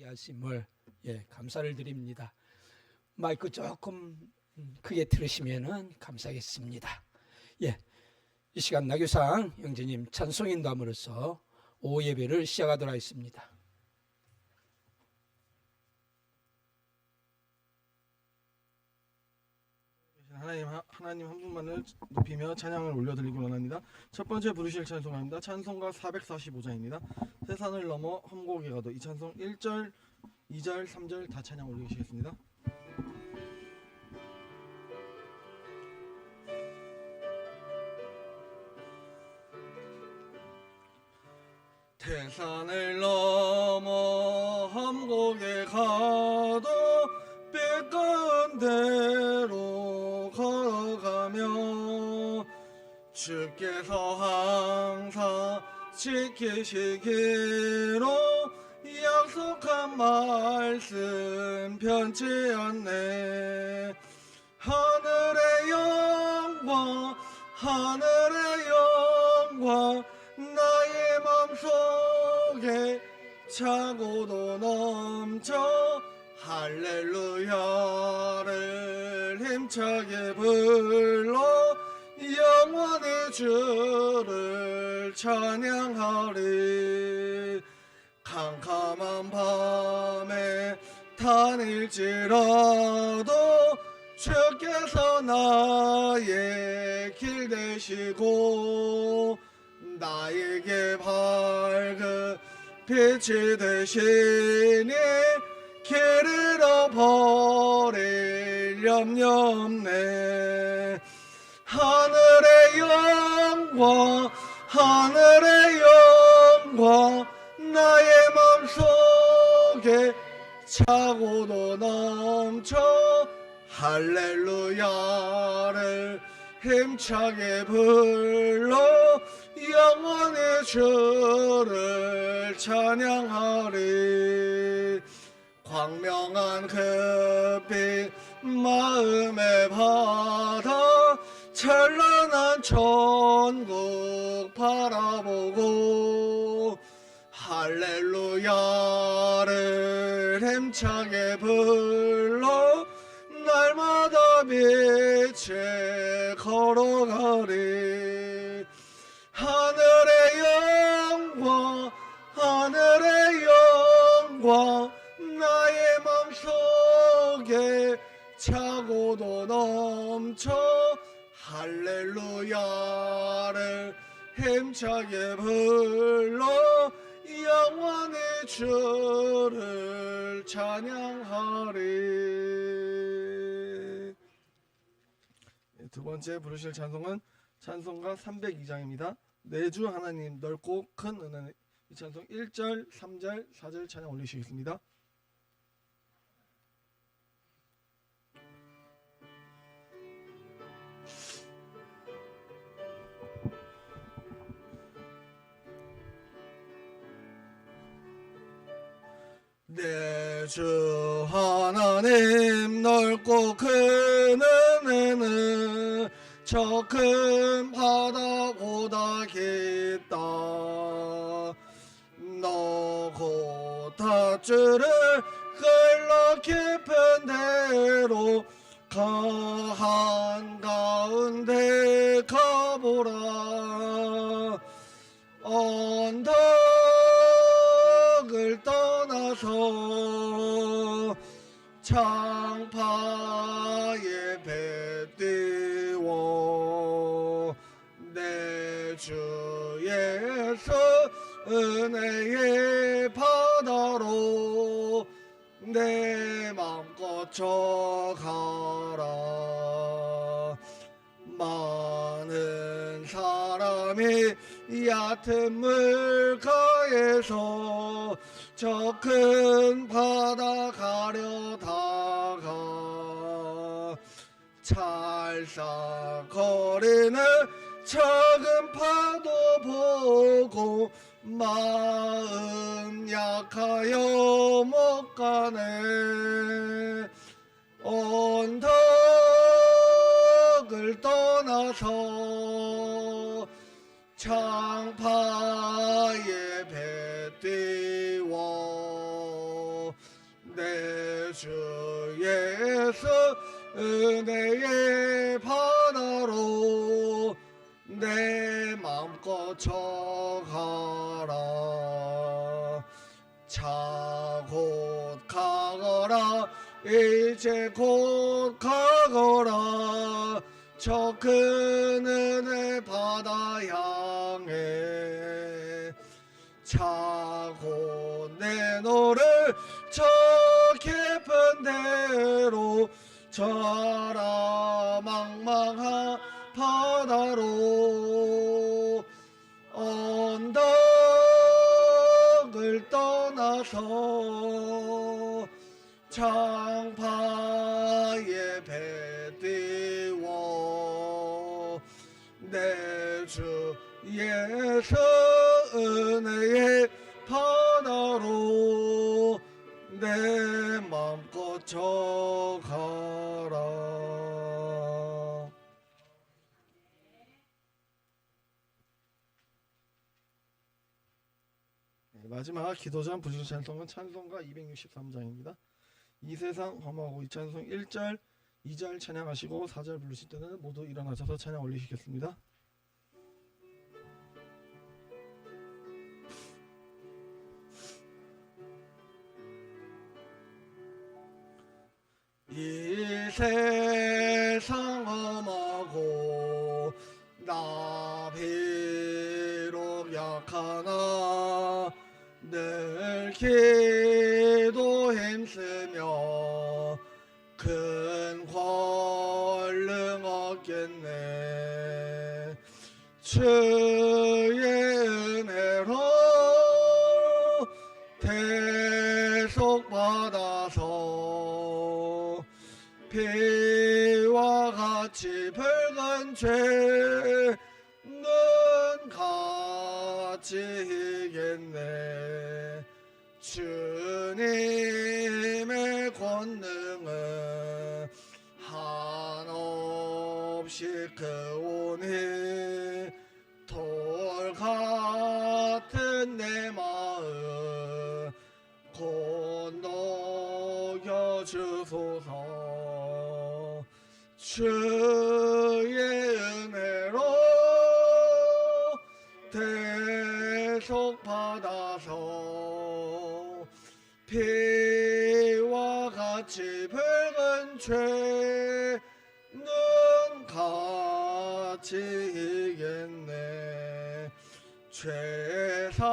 이해하심을 감사를 드립니다. 마이크 조금 크게 들으시면 감사하겠습니다. 이 시간 나교상 형제님 찬송인담으로서 오후 예배를 시작하도록 하겠습니다. 하나님 한 분만을 높이며 찬양을 올려드리기 원합니다. 첫 번째 부르실 찬송입니다. 찬송가 445장입니다. 세상을 넘어 험곡에 가도. 이 찬송 1절, 2절, 3절 다 찬양 올리시겠습니다. 태산을 넘어 험곡에 가도 삐끈 대로 걸어가며 주께서 항상 지키시기로 약속한 말씀 변치 않네. 하늘의 영광 하늘의 영광 나의 맘속에 차고도 넘쳐 할렐루야를 힘차게 불러 영원히 주를 찬양하리. 캄캄한 밤에 다닐지라도 주께서 나의 길 되시고 나에게 밝은 빛이 되시니 길 잃어버릴 염려 없네. 하늘의 영광 하늘의 영광 나의 맘속에 차고도 넘쳐 할렐루야를 힘차게 불러 영원히 주를 찬양하리. 광명한 그빛 마음의 바다 찬란한 천국 바라보고 할렐루야를 힘차게 불러 날마다 빛에 걸어가리. 하늘의 영광 하늘의 영광 나의 맘속에 차고도 넘쳐 할렐루야를 힘차게 불러 영원히 주를 찬양하리. 두 번째 부르실 찬송은 찬송가 302장입니다. 내주 하나님 넓고 큰 은혜. 이 찬송 1절, 3절, 4절 찬양 올리시겠습니다. 내주 하나님 넓고 큰 은혜는 저 큰 바다보다 깊다. 너고 닷줄을 흘러 깊은 데로 가 한가운데 가보라. 언덕을 떠나서 창파에 배 띄워 내 주 예수 은혜의 바다로 내 맘껏 져가라. 많은 사람이 얕은 물가에서 저 큰 바다 가려다가 찰싹거리는 작은 파도 보고 마음 약하여 못 가네. 언덕을 떠나서 창파에 배 띄워 예수 은혜의 바다로 내 맘껏 쳐가라. 자 곧 가거라. 이제 곧 가거라. 저 큰 은혜 바다 향해. 자 곧 내 너를 저 깊은 데로 저라. 망망한 바다로 언덕을 떠나서 장파에 배 띄워 내 주 예수 은혜의 바다로 내 맘껏 쳐가라. 마지막 기도전 부르실 찬송은 찬송가 263장입니다. 이 세상 험하고 이 찬송 1절, 2절 찬양하시고 4절 부르실 때는 모두 일어나셔서 찬양 올리시겠습니다. 이 세상 험하고 나 비록 약하나 늘 기도 힘쓰며 큰 권능 얻겠네. 주의 은혜로 대속받아서 피와 같이 붉은 죄는 같이 이겠네. 주님의 권능은 한없이 크오니 돌 같은 내 마음 곧 녹여주소서. 주의 은혜로 대속받아서 피와 같이 붉은 죄는 같이 이겠네. 죄사함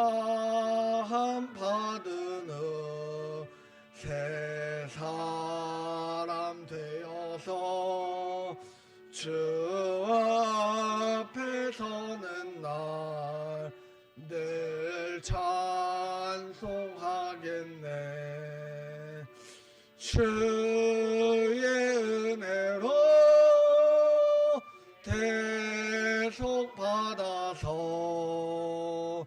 받은 후 새 사람 되어서 주 앞에 서는 날 늘 찬송하겠네. 주의 은혜로 대속받아서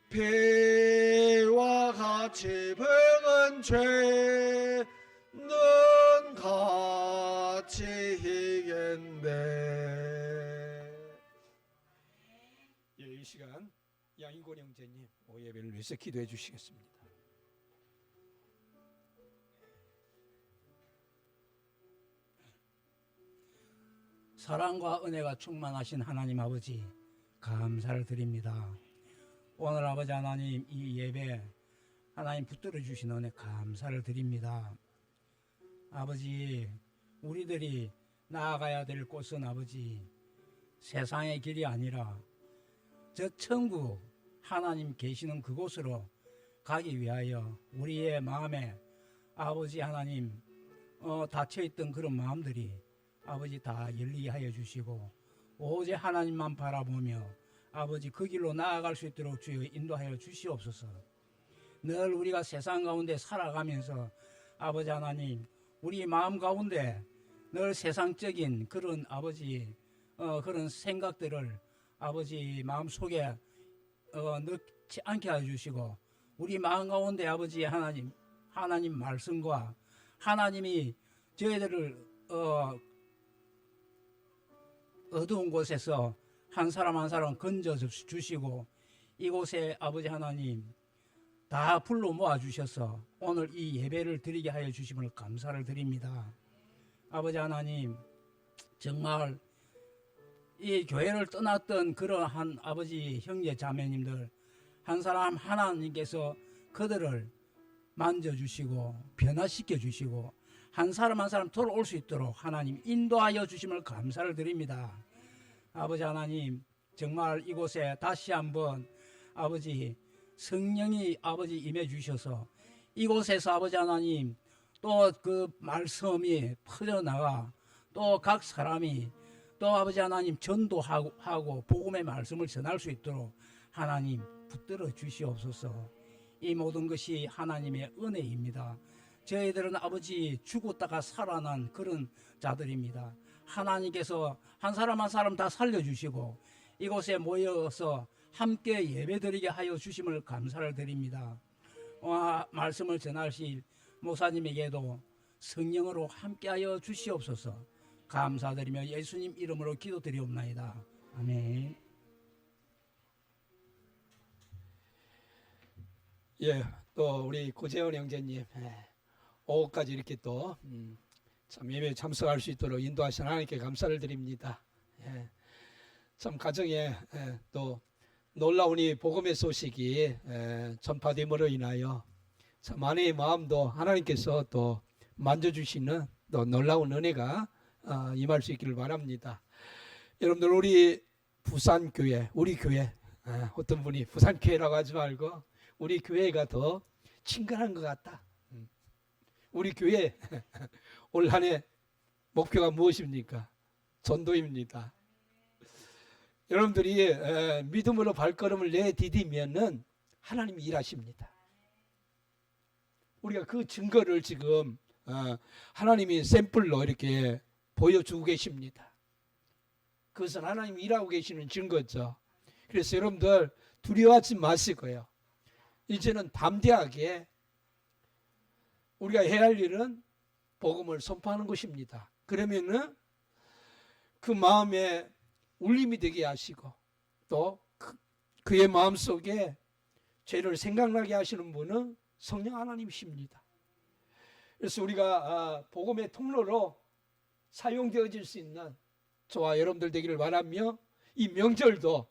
피와 같이 붉은 죄는 같이 이겠네. 예, 이 시간 양인권 형제님 오예배를 위해서 기도해 주시겠습니다. 사랑과 은혜가 충만하신 하나님 아버지 감사를 드립니다. 오늘 아버지 하나님 이 예배 하나님 붙들어 주신 은혜 감사를 드립니다. 아버지 우리들이 나아가야 될 곳은 아버지 세상의 길이 아니라 저 천국 하나님 계시는 그곳으로 가기 위하여 우리의 마음에 아버지 하나님 닫혀있던 그런 마음들이 아버지 다 열리게 하여 주시고 오직 하나님만 바라보며 아버지 그 길로 나아갈 수 있도록 주여 인도하여 주시옵소서. 늘 우리가 세상 가운데 살아가면서 아버지 하나님 우리 마음 가운데 늘 세상적인 그런 아버지 그런 생각들을 아버지 마음속에 넣지 않게 해주시고 우리 마음 가운데 아버지 하나님 말씀과 하나님이 저희들을 어두운 곳에서 한 사람 한 사람 건져 주시고 이곳에 아버지 하나님 다 불러 모아 주셔서 오늘 이 예배를 드리게 하여 주심을 감사를 드립니다. 아버지 하나님, 정말 이 교회를 떠났던 그러한 아버지 형제 자매님들 한 사람 하나님께서 그들을 만져주시고 변화시켜 주시고 한 사람 한 사람 돌아올 수 있도록 하나님 인도하여 주심을 감사를 드립니다. 아버지 하나님, 정말 이곳에 다시 한번 아버지 성령이 아버지 임해 주셔서 이곳에서 아버지 하나님 또 그 말씀이 퍼져나가 또 각 사람이 또 아버지 하나님 전도하고 복음의 말씀을 전할 수 있도록 하나님 붙들어 주시옵소서. 이 모든 것이 하나님의 은혜입니다. 저희들은 아버지 죽었다가 살아난 그런 자들입니다. 하나님께서 한 사람 한 사람 다 살려주시고 이곳에 모여서 함께 예배드리게 하여 주심을 감사를 드립니다. 말씀을 전하실 목사님에게도 성령으로 함께하여 주시옵소서. 감사드리며 예수님 이름으로 기도드리옵나이다. 아멘. 예, 또 우리 고재원 형제님 오후까지 이렇게 또 참 예배에 참석할 수 있도록 인도하신 하나님께 감사를 드립니다. 예, 참 가정에 또 놀라운 이 복음의 소식이 전파됨으로 인하여 참 아내의 마음도 하나님께서 또 만져주시는 또 놀라운 은혜가 임할 수 있기를 바랍니다. 여러분들 우리 부산교회, 우리 교회, 어떤 분이 부산교회라고 하지 말고 우리 교회가 더 친근한 것 같다. 우리 교회 올 한 해 목표가 무엇입니까? 전도입니다. 여러분들이 믿음으로 발걸음을 내디디면은 하나님이 일하십니다. 우리가 그 증거를 지금 하나님이 샘플로 이렇게 보여주고 계십니다. 그것은 하나님이 일하고 계시는 증거죠. 그래서 여러분들 두려워하지 마시고요. 이제는 담대하게 우리가 해야 할 일은 복음을 선포하는 것입니다. 그러면은 그 마음에 울림이 되게 하시고 또 그의 마음속에 죄를 생각나게 하시는 분은 성령 하나님이십니다. 그래서 우리가 복음의 통로로 사용되어질 수 있는 저와 여러분들 되기를 바라며 이 명절도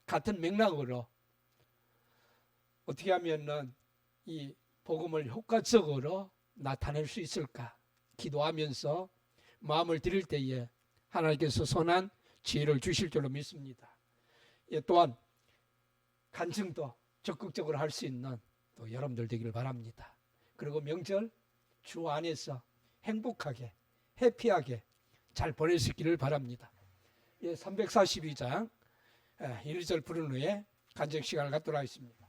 같은 맥락으로 어떻게 하면은 이 복음을 효과적으로 나타낼 수 있을까 기도하면서 마음을 드릴 때에 하나님께서 선한 지혜를 주실 줄로 믿습니다. 또한 간증도 적극적으로 할 수 있는 또 여러분들 되기를 바랍니다. 그리고 명절 주 안에서 행복하게 해피하게 잘 보낼 수 있기를 바랍니다. 342장 1절 부른 후에 간증 시간을 갖도록 하겠습니다.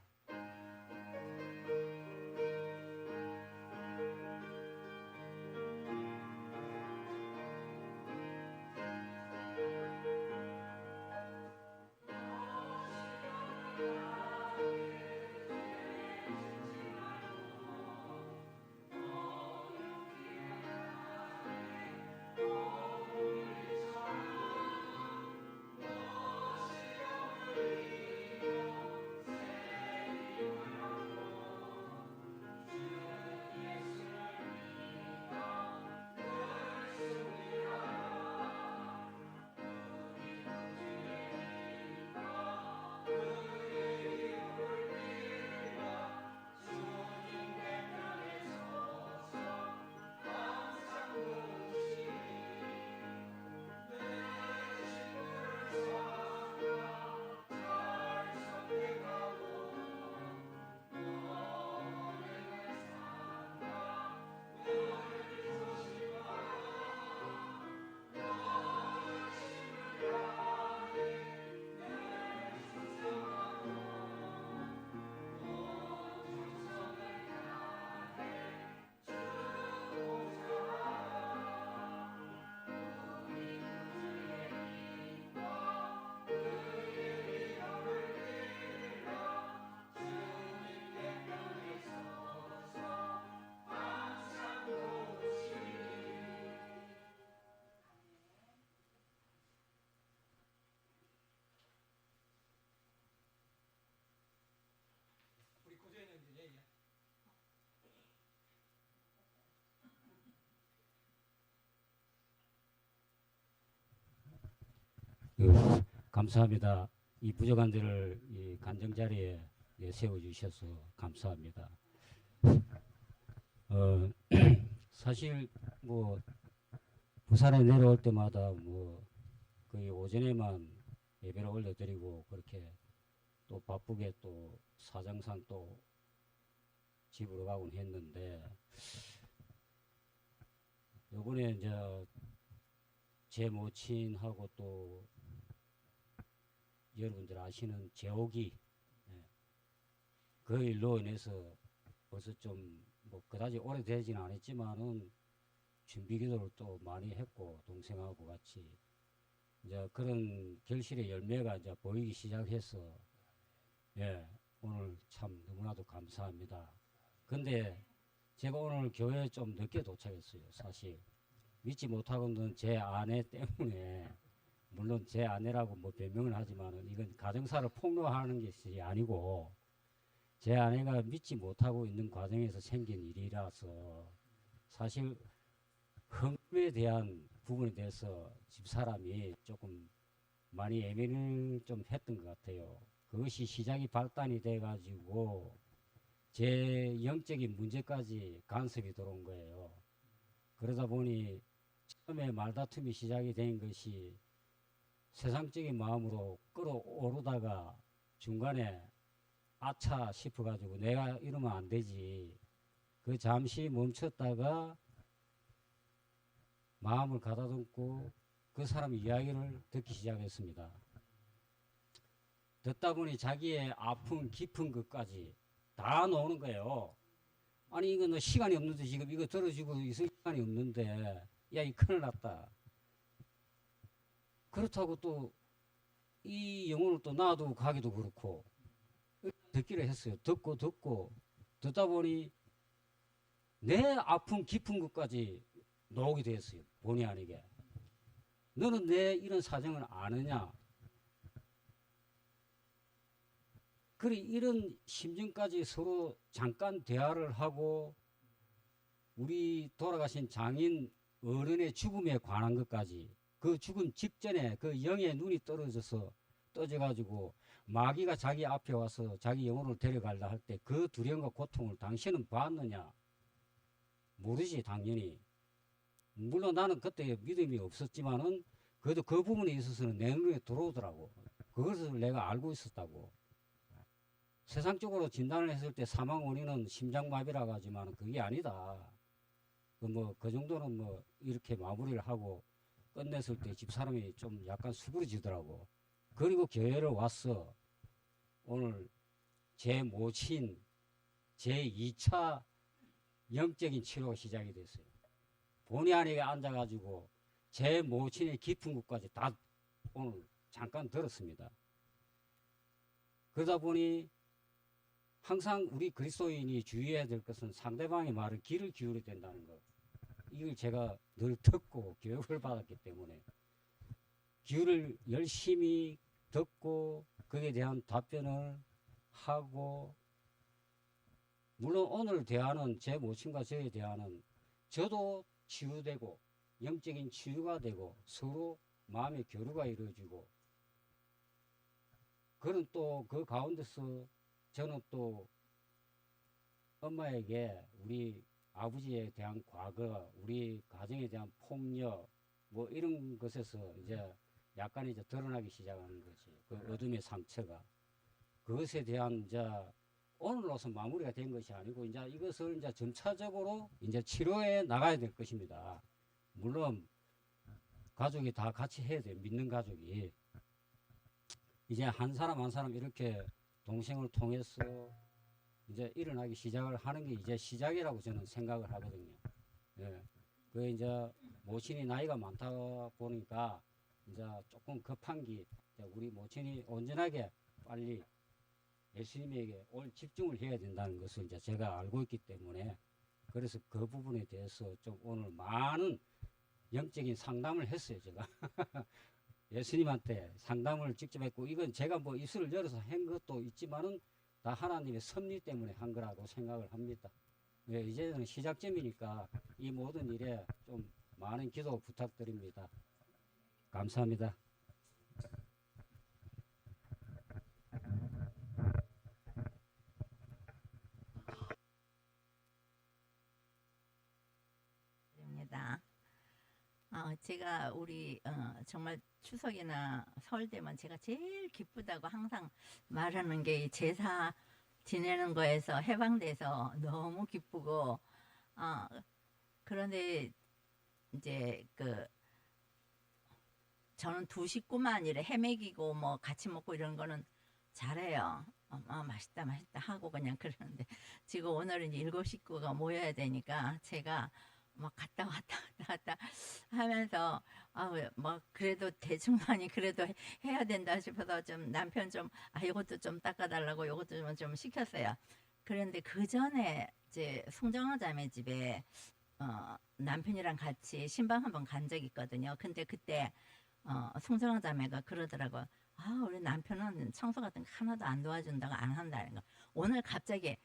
감사합니다. 이 부족한 데를 이 간증 자리에 세워 주셔서 감사합니다. 사실 뭐 부산에 내려올 때마다 뭐 거의 오전에만 예배를 올려드리고 그렇게 또 바쁘게 또 사정상 또 집으로 가곤 했는데 요번에 이제 제 모친하고 또 여러분들 아시는 제옥이 그 일로 인해서 벌써 좀 뭐 그다지 오래되지는 않았지만은 준비 기도를 또 많이 했고 동생하고 같이 이제 그런 결실의 열매가 이제 보이기 시작해서 오늘 참 너무나도 감사합니다. 근데 제가 오늘 교회에 좀 늦게 도착했어요. 사실 믿지 못하고는 제 아내 때문에 물론 제 아내라고 뭐 변명을 하지만은 이건 가정사를 폭로하는 것이 아니고 제 아내가 믿지 못하고 있는 과정에서 생긴 일이라서 사실 헌금에 대한 부분에 대해서 집사람이 조금 많이 예민을 좀 했던 것 같아요. 그것이 시작이 발단이 돼 가지고 제 영적인 문제까지 간섭이 들어온 거예요. 그러다 보니 처음에 말다툼이 시작이 된 것이 세상적인 마음으로 끌어오르다가 중간에 아차 싶어가지고 내가 이러면 안 되지. 그 잠시 멈췄다가 마음을 가다듬고 그 사람 이야기를 듣기 시작했습니다. 듣다 보니 자기의 아픈 깊은 것까지 다 나오는 거예요. 아니 이거 너 시간이 없는데 지금 이거 들어주고 있을 시간이 없는데 야 이 큰일 났다. 그렇다고 또 이 영혼을 또 놔두고 가기도 그렇고 듣기로 했어요. 듣고 듣다 보니 내 아픈 깊은 것까지 나오게 됐어요. 본의 아니게. 너는 내 이런 사정을 아느냐? 그래 이런 심정까지 서로 잠깐 대화를 하고 우리 돌아가신 장인 어른의 죽음에 관한 것까지 그 죽음 직전에 그 영의 눈이 떠져가지고 마귀가 자기 앞에 와서 자기 영혼을 데려가려 할 때 그 두려움과 고통을 당신은 봤느냐? 모르지 당연히. 물론 나는 그때 믿음이 없었지만은 그래도 그 부분에 있어서는 내 눈에 들어오더라고. 그것을 내가 알고 있었다고. 세상적으로 진단을 했을 때 사망 원인은 심장마비라고 하지만 그게 아니다. 그 정도는 뭐 이렇게 마무리를 하고 끝냈을 때 집사람이 좀 약간 수그러지더라고. 그리고 교회를 왔어. 오늘 제 모친 제 2차 영적인 치료가 시작이 됐어요. 본의 아니게 앉아가지고 제 모친의 깊은 곳까지 다 오늘 잠깐 들었습니다. 그러다 보니 항상 우리 그리스도인이 주의해야 될 것은 상대방의 말을 귀를 기울여야 된다는 것. 이걸 제가 늘 듣고 교육을 받았기 때문에 귀를 열심히 듣고 그에 대한 답변을 하고 물론 오늘 대화는 제 모친과 저의 대화는 저도 치유되고 영적인 치유가 되고 서로 마음의 교류가 이루어지고 그런 또 그 가운데서 저는 또 엄마에게 우리 아버지에 대한 과거, 우리 가정에 대한 폭력 뭐 이런 것에서 이제 약간 이제 드러나기 시작하는 거지. 그 어둠의 상처가 그것에 대한 이제 오늘로서 마무리가 된 것이 아니고 이제 이것을 이제 점차적으로 이제 치료해 나가야 될 것입니다. 물론 가족이 다 같이 해야 돼. 믿는 가족이 이제 한 사람 한 사람 이렇게 동생을 통해서 이제 일어나기 시작을 하는 게 이제 시작이라고 저는 생각을 하거든요. 예. 그 이제 모친이 나이가 많다 보니까 이제 조금 급한 기 우리 모친이 온전하게 빨리 예수님에게 올 집중을 해야 된다는 것을 이제 제가 알고 있기 때문에 그래서 그 부분에 대해서 좀 오늘 많은 영적인 상담을 했어요, 제가. 예수님한테 상담을 직접 했고 이건 제가 뭐 입술을 열어서 한 것도 있지만은 다 하나님의 섭리 때문에 한 거라고 생각을 합니다. 예, 이제는 시작점이니까 이 모든 일에 좀 많은 기도 부탁드립니다. 감사합니다. 제가 우리 정말 추석이나 설 되면 제가 제일 기쁘다고 항상 말하는 게 이 제사 지내는 거에서 해방돼서 너무 기쁘고 그런데 이제 저는 두 식구만 이래 헤매기고 뭐 같이 먹고 이런 거는 잘해요. 맛있다 맛있다 하고 그냥 그러는데 지금 오늘은 이제 7식구가 모여야 되니까 제가 막 갔다 왔다 갔다 왔다 하면서 뭐 그래도 대충만이 그래도 해야 된다 싶어서 좀 남편 좀 이것도 좀 닦아달라고 이것도 좀 시켰어요. 그런데 그 전에 이제 송정화 자매 집에 남편이랑 같이 신방 한번 간 적이 있거든요. 근데 그때 송정화 자매가 그러더라고. 우리 남편은 청소 같은 거 하나도 안 도와준다고 안 한다는 거. 오늘 갑자기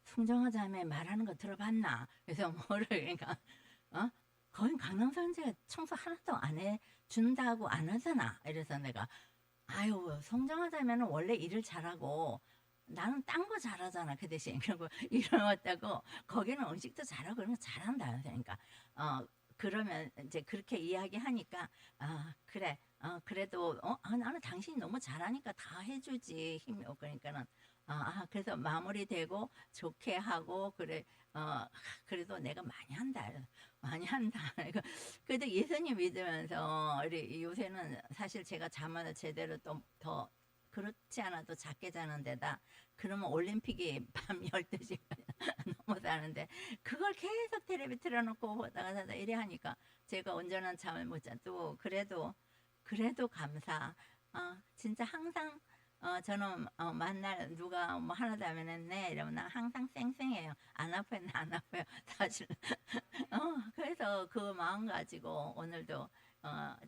송정화 자매 말하는 거 들어봤나? 그래서 뭐를 그러니까 거긴 강남선지가 청소 하나도 안 해준다고 안 하잖아. 이래서 내가 아유 송정화 자매는 원래 일을 잘하고 나는 딴 거 잘하잖아 그 대신 그리고 이러었다고 거기는 음식도 잘하고 그런 거 잘한다. 그러니까 그러면 이제 그렇게 이야기하니까 그래 그래도 나는 당신이 너무 잘하니까 다 해주지 힘이 없고 그러니까는 그래서 마무리되고 좋게 하고 그래 그래도 내가 많이 한다 많이 한다. 그래도 예수님 믿으면서 우리 요새는 사실 제가 잠을 제대로 또 더 그렇지 않아도 작게 자는 데다 그러면 올림픽이 밤 12시 넘어 자는데 그걸 계속 텔레비 틀어놓고 보다가 자다 이래 하니까 제가 온전한 잠을 못 자도 그래도 감사. 진짜 항상 저는 만날 누가 뭐 하나도 안 했네 이러면 나 항상 쌩쌩해요. 안 아파요, 나 안 아파요. 사실 그래서 그 마음 가지고 오늘도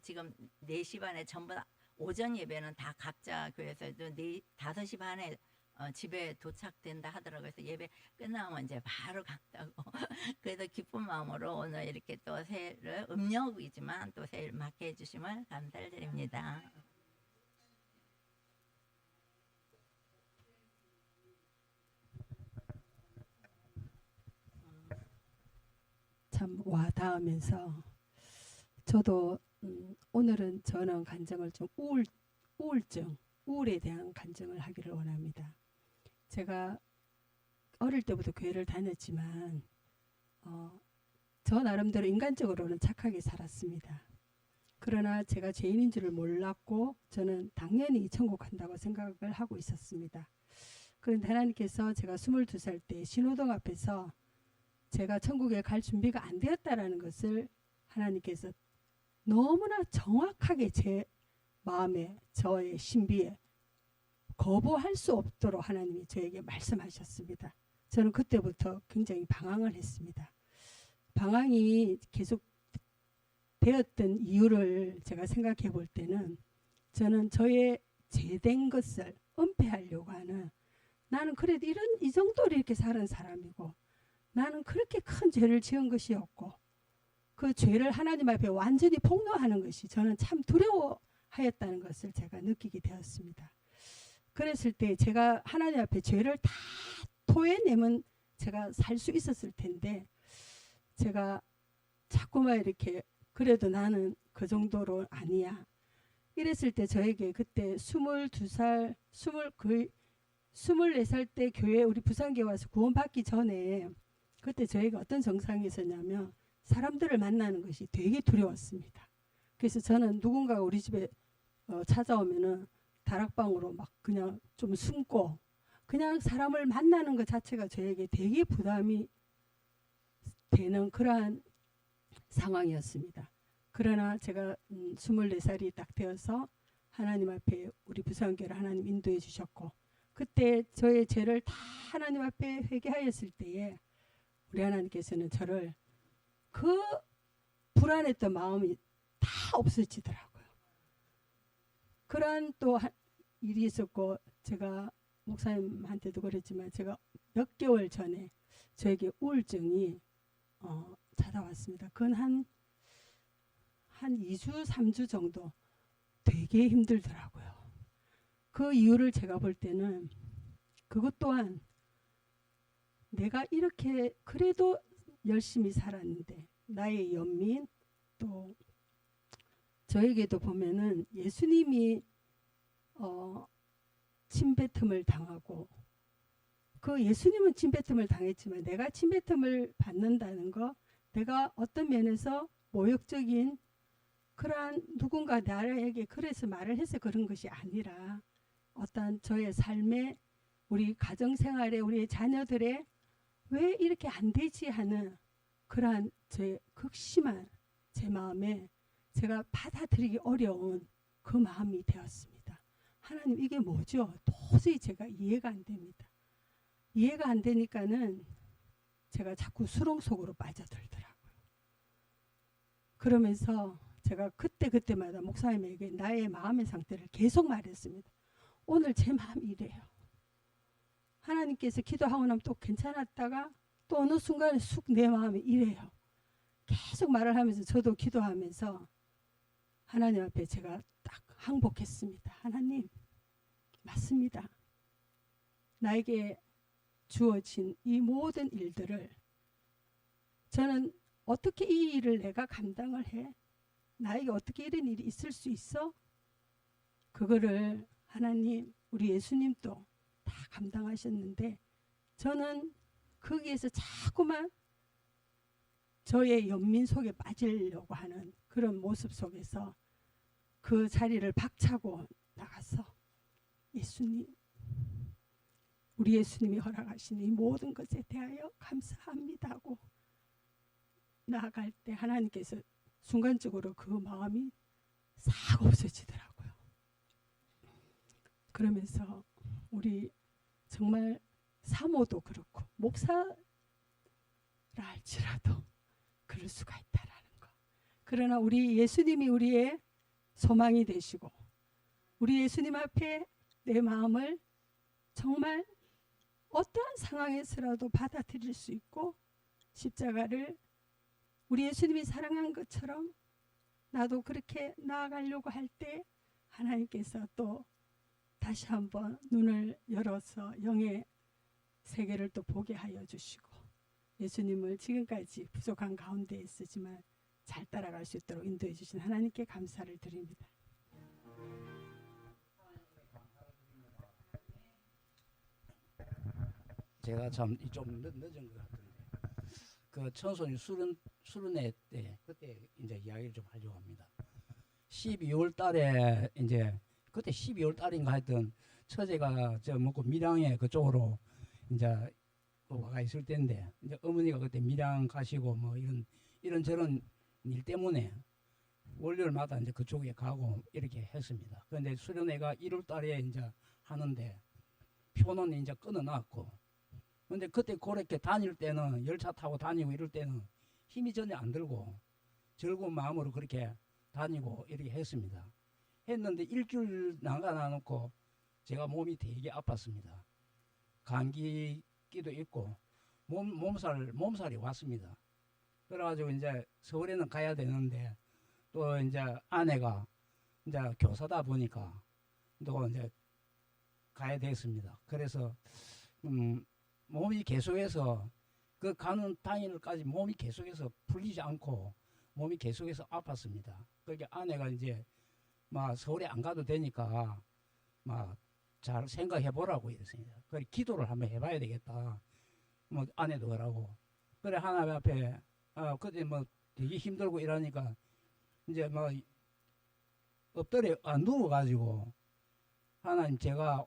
지금 4시 반에 전부 다 오전 예배는 다 각자 교회에서도 5시 반에 집에 도착된다 하더라고요. 그래서 예배 끝나면 이제 바로 간다고. 그래서 기쁜 마음으로 오늘 이렇게 또 새해를 음력이지만 또 새해를 맞게 해주심을 감사를 드립니다. 참 와닿으면서 저도 오늘은 저는 간증을 좀 우울에 대한 간증을 하기를 원합니다. 제가 어릴 때부터 교회를 다녔지만 저 나름대로 인간적으로는 착하게 살았습니다. 그러나 제가 죄인인 줄을 몰랐고 저는 당연히 천국 간다고 생각을 하고 있었습니다. 그런데 하나님께서 제가 22살 때 신호등 앞에서 제가 천국에 갈 준비가 안 되었다라는 것을 하나님께서 너무나 정확하게 제 마음에 저의 신비에 거부할 수 없도록 하나님이 저에게 말씀하셨습니다. 저는 그때부터 굉장히 방황을 했습니다. 방황이 계속 되었던 이유를 제가 생각해 볼 때는 저는 저의 죄된 것을 은폐하려고 하는 나는 그래도 이 정도로 이렇게 사는 사람이고 나는 그렇게 큰 죄를 지은 것이 없고 그 죄를 하나님 앞에 완전히 폭로하는 것이 저는 참 두려워하였다는 것을 제가 느끼게 되었습니다. 그랬을 때 제가 하나님 앞에 죄를 다 토해내면 제가 살 수 있었을 텐데 제가 자꾸만 이렇게 그래도 나는 그 정도로 아니야. 이랬을 때 저에게 그때 22살, 거의 24살 때 교회 우리 부산교회 와서 구원받기 전에 그때 저희가 어떤 정상이 있었냐면 사람들을 만나는 것이 되게 두려웠습니다. 그래서 저는 누군가가 우리 집에 찾아오면은 다락방으로 막 그냥 좀 숨고 그냥 사람을 만나는 것 자체가 저에게 되게 부담이 되는 그러한 상황이었습니다. 그러나 제가 24살이 딱 되어서 하나님 앞에 우리 부산교회를 하나님 인도해 주셨고 그때 저의 죄를 다 하나님 앞에 회개하였을 때에 우리 하나님께서는 저를 그 불안했던 마음이 다 없어지더라고요. 그러한 또 일이 있었고 제가 목사님한테도 그랬지만 제가 몇 개월 전에 저에게 우울증이 찾아왔습니다. 그건 한 2주, 3주 정도 되게 힘들더라고요. 그 이유를 제가 볼 때는 그것 또한 내가 이렇게 그래도 열심히 살았는데 나의 연민 또 저에게도 보면은 예수님이 침뱉음을 당하고 그 예수님은 침뱉음을 당했지만 내가 침뱉음을 받는다는 거, 내가 어떤 면에서 모욕적인 그러한 누군가 나에게 그래서 말을 해서 그런 것이 아니라 어떤 저의 삶에 우리 가정생활에 우리 자녀들의 왜 이렇게 안 되지 하는 그러한 제 극심한 제 마음에 제가 받아들이기 어려운 그 마음이 되었습니다. 하나님 이게 뭐죠? 도저히 제가 이해가 안 됩니다. 이해가 안 되니까는 제가 자꾸 수렁 속으로 빠져들더라고요. 그러면서 제가 그때마다 목사님에게 나의 마음의 상태를 계속 말했습니다. 오늘 제 마음이 이래요. 하나님께서 기도하고 나면 또 괜찮았다가 또 어느 순간에 쑥 내 마음이 이래요. 계속 말을 하면서 저도 기도하면서 하나님 앞에 제가 딱 항복했습니다. 하나님, 맞습니다. 나에게 주어진 이 모든 일들을 저는 어떻게 이 일을 내가 감당을 해? 나에게 어떻게 이런 일이 있을 수 있어? 그거를 하나님, 우리 예수님도 다 감당하셨는데 저는 거기에서 자꾸만 저의 연민 속에 빠지려고 하는 그런 모습 속에서 그 자리를 박차고 나가서 예수님, 우리 예수님이 허락하신 이 모든 것에 대하여 감사합니다 하고 나아갈 때 하나님께서 순간적으로 그 마음이 싹 없어지더라고요. 그러면서 우리 정말 사모도 그렇고 목사라 할지라도 그럴 수가 있다라는 거. 그러나 우리 예수님이 우리의 소망이 되시고 우리 예수님 앞에 내 마음을 정말 어떠한 상황에서라도 받아들일 수 있고 십자가를 우리 예수님이 사랑한 것처럼 나도 그렇게 나아가려고 할 때 하나님께서 또 다시 한번 눈을 열어서 영의 세계를 또 보게 하여 주시고 예수님을 지금까지 부족한 가운데 있으지만 잘 따라갈 수 있도록 인도해 주신 하나님께 감사를 드립니다. 제가 참 좀 늦은 것 같은데 그 천손이 수련회 때 그때 이제 이야기를 좀 하려고 합니다. 12월 달에 이제 그때 12월 달인가 하여튼 처제가 저 뭐고 밀양에 그쪽으로 이제 와가 있을 때인데 이제 어머니가 그때 밀양 가시고 뭐 이런 일 때문에 월요일마다 이제 그쪽에 가고 이렇게 했습니다. 그런데 수련회가 1월 달에 이제 하는데 표는 이제 끊어놨고 근데 그때 그렇게 다닐 때는 열차 타고 다니고 이럴 때는 힘이 전혀 안 들고 즐거운 마음으로 그렇게 다니고 이렇게 했습니다. 했는데 일주일 나가 놓고 제가 몸이 되게 아팠습니다. 감기기도 있고 몸살이 왔습니다. 그래가지고 이제 서울에는 가야 되는데 또 이제 아내가 이제 교사다 보니까 또 이제 가야 됐습니다. 그래서 몸이 계속해서 그 가는 당일까지 몸이 계속해서 풀리지 않고 몸이 계속해서 아팠습니다. 그러니까 아내가 이제 막 서울에 안 가도 되니까 막 잘 생각해 보라고 이랬습니다. 그래 기도를 한번 해봐야 되겠다. 뭐 아내도 그러고 그래 하나님 앞에 그때 뭐 되게 힘들고 이러니까 이제 막 엎드려 누워가지고 하나님 제가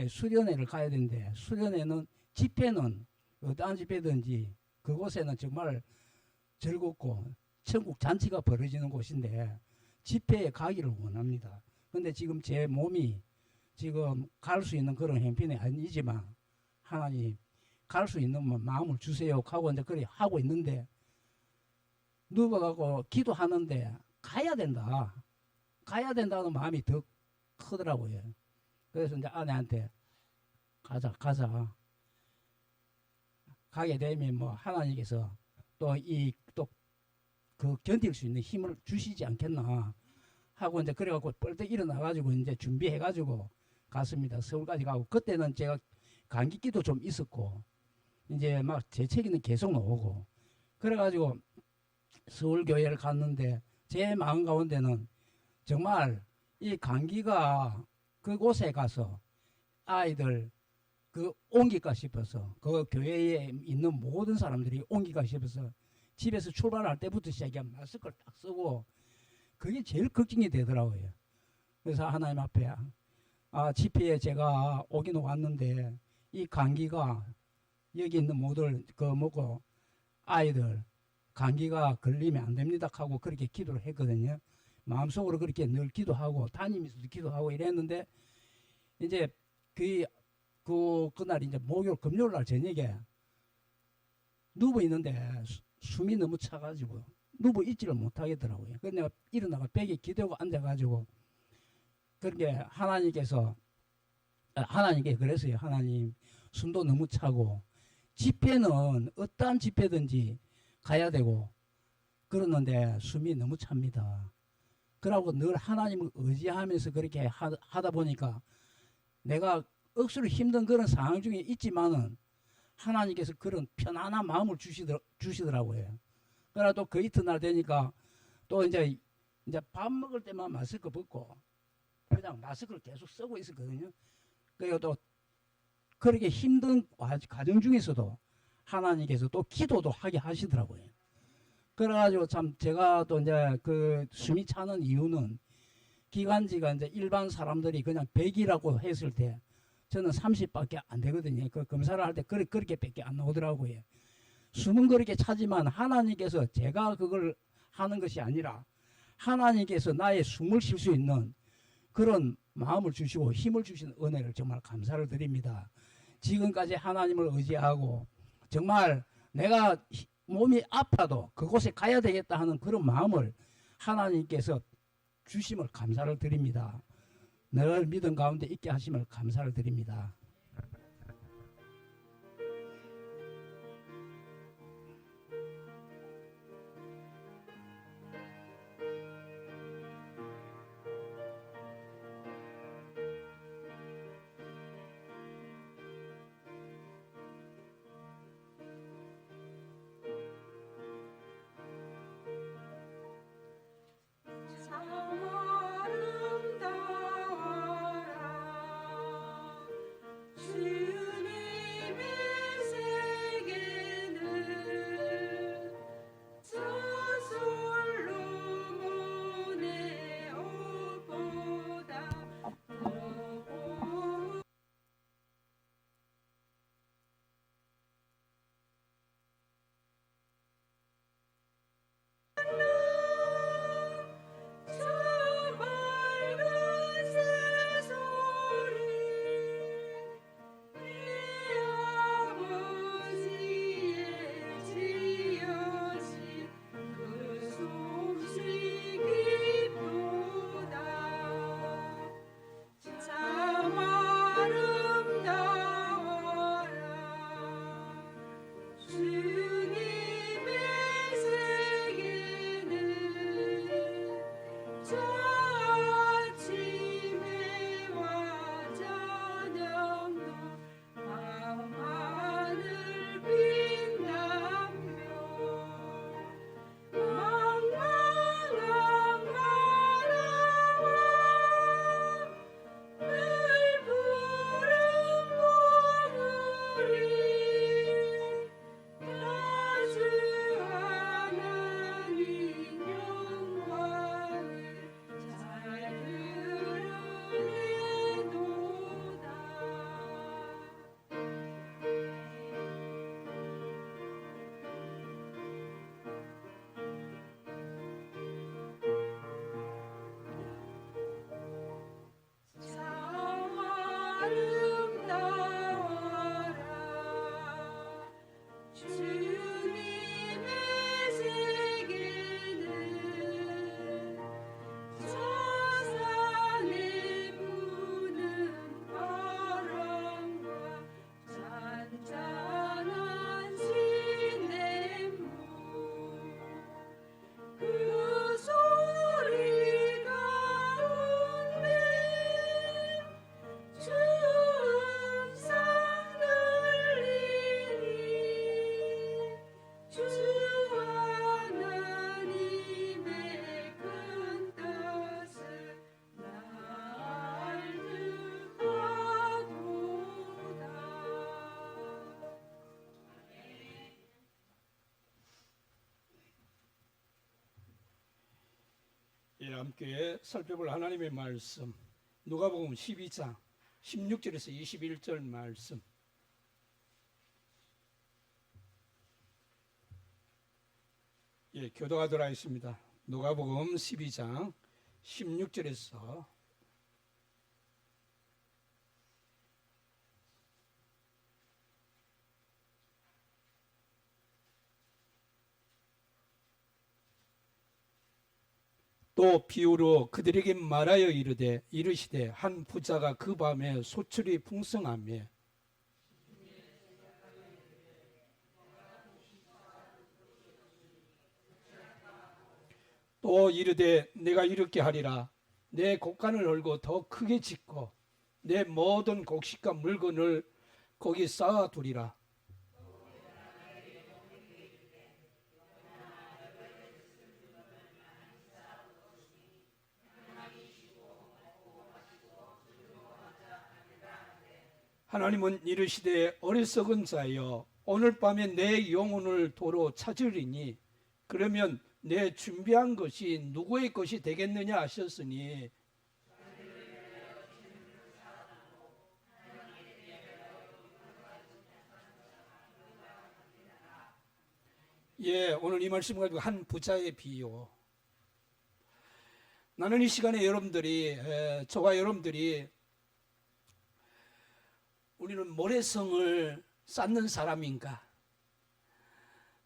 수련회를 가야 되는데 수련회는 집회는 어떠한 집회든지 그곳에는 정말 즐겁고 천국 잔치가 벌어지는 곳인데 집회에 가기를 원합니다. 근데 지금 제 몸이 지금 갈 수 있는 그런 형편이 아니지만 하나님 갈 수 있는 마음을 주세요 하고 이제 그래 하고 있는데 누워가고 기도하는데 가야 된다는 마음이 더 크더라고요. 그래서 이제 아내한테 가자 가게 되면 뭐 하나님께서 또 그 견딜 수 있는 힘을 주시지 않겠나 하고 이제 그래갖고 뻘떡 일어나가지고 이제 준비해가지고 갔습니다. 서울까지 가고 그때는 제가 감기기도 좀 있었고 이제 막 재채기는 계속 나오고 그래가지고 서울 교회를 갔는데 제 마음 가운데는 정말 이 감기가 그곳에 가서 아이들 그 옮길까 싶어서 그 교회에 있는 모든 사람들이 옮길까 싶어서 집에서 출발할 때부터 시작해 마스크를 딱 쓰고 그게 제일 걱정이 되더라고요. 그래서 하나님 앞에 집회에 제가 오긴 왔는데 이 감기가 여기 있는 모든 그 뭐고 아이들 감기가 걸리면 안 됩니다 하고 그렇게 기도를 했거든요. 마음속으로 그렇게 늘 기도하고 다니면서도 기도하고 이랬는데 이제 그날 이제 목요일 금요일 날 저녁에 누워 있는데 숨이 너무 차가지고 누워 있지를 못하겠더라고요. 그래서 내가 일어나가 벽에 기대고 앉아가지고 그렇게 하나님께 그랬어요. 하나님 숨도 너무 차고 집회는 어떠한 집회든지 가야 되고 그러는데 숨이 너무 찹니다. 그러고 늘 하나님을 의지하면서 그렇게 하다 보니까 내가 억수로 힘든 그런 상황 중에 있지만은 하나님께서 그런 편안한 마음을 주시더라고요. 그러나 또 그 이튿날 되니까 또 이제 밥 먹을 때만 마스크 벗고 그냥 마스크를 계속 쓰고 있었거든요. 그리고 또 그렇게 힘든 과정 중에서도 하나님께서 또 기도도 하게 하시더라고요. 그래가지고 참 제가 또 이제 그 숨이 차는 이유는 기관지가 이제 일반 사람들이 그냥 100이라고 했을 때 저는 30밖에 안 되거든요. 그 검사를 할 때 그렇게밖에 안 나오더라고요. 숨은 그렇게 차지만 하나님께서 제가 그걸 하는 것이 아니라 하나님께서 나의 숨을 쉴 수 있는 그런 마음을 주시고 힘을 주신 은혜를 정말 감사를 드립니다. 지금까지 하나님을 의지하고 정말 내가 몸이 아파도 그곳에 가야 되겠다 하는 그런 마음을 하나님께서 주심을 감사를 드립니다. 늘 믿음 가운데 있게 하심을 감사를 드립니다. 예, 함께 살펴볼 하나님의 말씀 누가복음 12장 16절에서 21절 말씀. 예, 교도하도록 하겠습니다. 누가복음 12장 16절에서 또 비유로 그들에게 말하여 이르시되 한 부자가 그 밤에 소출이 풍성하며 또 이르되 내가 이렇게 하리라 내 곡간을 헐고 더 크게 짓고 내 모든 곡식과 물건을 거기 쌓아 두리라. 하나님은 이르시되 어리석은 자여 오늘 밤에 내 영혼을 도로 찾으리니 그러면 내 준비한 것이 누구의 것이 되겠느냐 하셨으니 예, 오늘 이 말씀 가지고 한 부자의 비유. 나는 이 시간에 저와 여러분들이 우리는 모래성을 쌓는 사람인가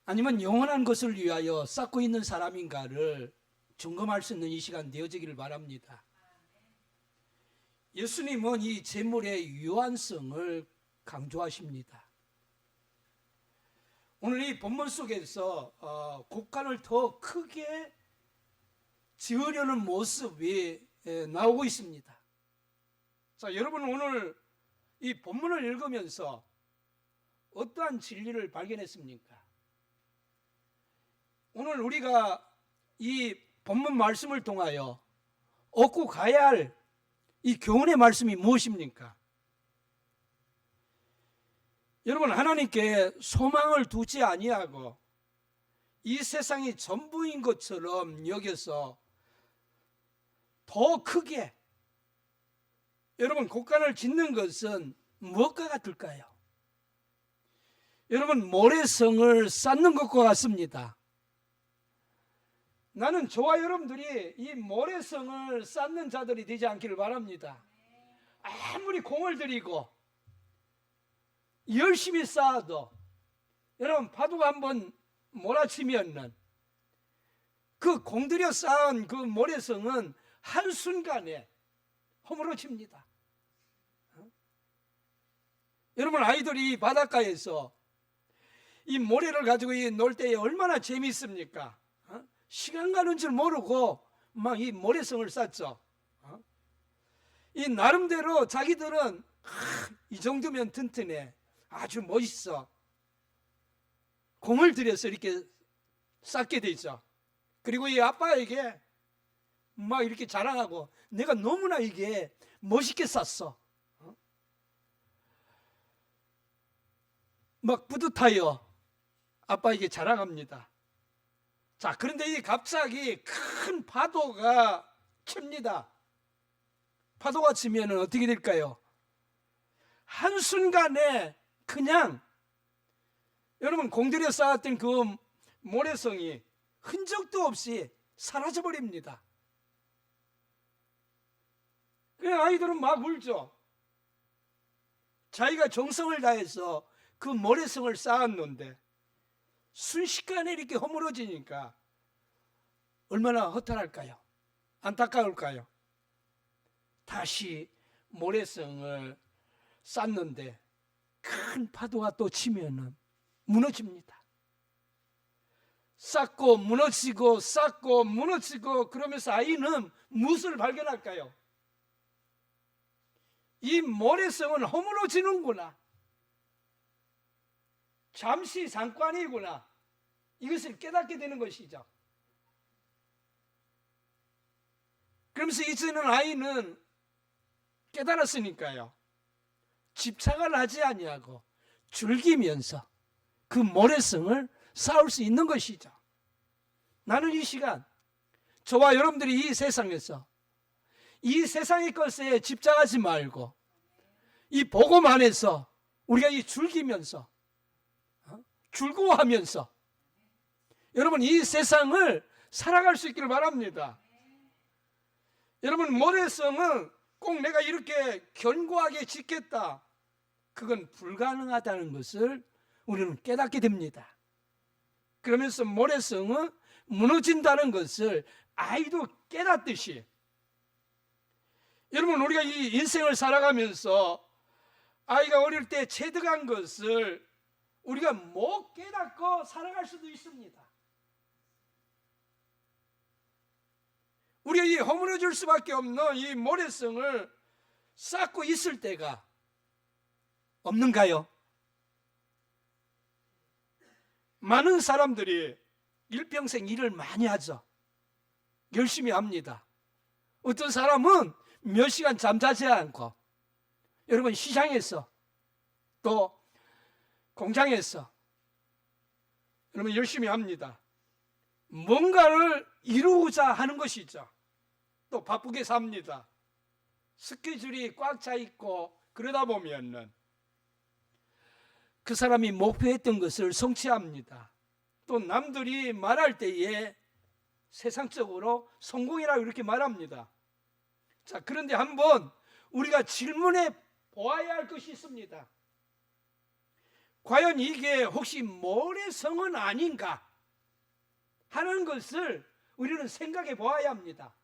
아니면 영원한 것을 위하여 쌓고 있는 사람인가를 점검할 수 있는 이 시간 되어지기를 바랍니다. 예수님은 이 재물의 유한성을 강조하십니다. 오늘 이 본문 속에서 곡간을 더 크게 지으려는 모습이 나오고 있습니다. 자, 여러분 오늘 이 본문을 읽으면서 어떠한 진리를 발견했습니까? 오늘 우리가 이 본문 말씀을 통하여 얻고 가야 할 이 교훈의 말씀이 무엇입니까? 여러분 하나님께 소망을 두지 아니하고 이 세상이 전부인 것처럼 여겨서 더 크게 여러분 곡간을 짓는 것은 무엇과 같을까요? 여러분 모래성을 쌓는 것과 같습니다. 나는 저와 여러분들이 이 모래성을 쌓는 자들이 되지 않기를 바랍니다. 아무리 공을 들이고 열심히 쌓아도 여러분 파도가 한번 몰아치면은 그 공들여 쌓은 그 모래성은 한순간에 허물어집니다. 여러분 아이들이 바닷가에서 이 모래를 가지고 놀 때에 얼마나 재미있습니까? 시간 가는 줄 모르고 막 이 모래성을 쌓죠. 이 나름대로 자기들은 이 정도면 튼튼해, 아주 멋있어, 공을 들여서 이렇게 쌓게 되죠. 그리고 이 아빠에게 막 이렇게 자랑하고 내가 너무나 이게 멋있게 쌌어, 막 뿌듯하여 아빠에게 자랑합니다. 자, 그런데 이 갑자기 큰 파도가 칩니다. 파도가 치면 어떻게 될까요? 한순간에 그냥 여러분 공들여 쌓았던 그 모래성이 흔적도 없이 사라져버립니다. 그냥 아이들은 막 울죠. 자기가 정성을 다해서 그 모래성을 쌓았는데 순식간에 이렇게 허물어지니까 얼마나 허탈할까요? 안타까울까요? 다시 모래성을 쌓는데 큰 파도가 또 치면은 무너집니다. 쌓고 무너지고 쌓고 무너지고 그러면서 아이는 무엇을 발견할까요? 이 모래성은 허물어지는구나, 잠시 잠깐이구나, 이것을 깨닫게 되는 것이죠. 그러면서 이제는 아이는 깨달았으니까요, 집착을 하지 아니하고 즐기면서 그 모래성을 쌓을 수 있는 것이죠. 나는 이 시간 저와 여러분들이 이 세상에서 이 세상의 것에 집착하지 말고 이 복음 안에서 우리가 이 즐기면서 즐거워하면서 여러분 이 세상을 살아갈 수 있기를 바랍니다. 여러분 모래성은 꼭 내가 이렇게 견고하게 짓겠다, 그건 불가능하다는 것을 우리는 깨닫게 됩니다. 그러면서 모래성은 무너진다는 것을 아이도 깨닫듯이 여러분 우리가 이 인생을 살아가면서 아이가 어릴 때 체득한 것을 우리가 못 깨닫고 살아갈 수도 있습니다. 우리가 이 허물어질 수밖에 없는 이 모래성을 쌓고 있을 때가 없는가요? 많은 사람들이 일평생 일을 많이 하죠. 열심히 합니다. 어떤 사람은 몇 시간 잠자지 않고 여러분 시장에서 또 공장에서 여러분 열심히 합니다. 뭔가를 이루고자 하는 것이죠. 또 바쁘게 삽니다. 스케줄이 꽉 차 있고 그러다 보면은 그 사람이 목표했던 것을 성취합니다. 또 남들이 말할 때에 세상적으로 성공이라고 이렇게 말합니다. 자, 그런데 한번 우리가 질문해 보아야 할 것이 있습니다. 과연 이게 혹시 모래성은 아닌가 하는 것을 우리는 생각해 보아야 합니다.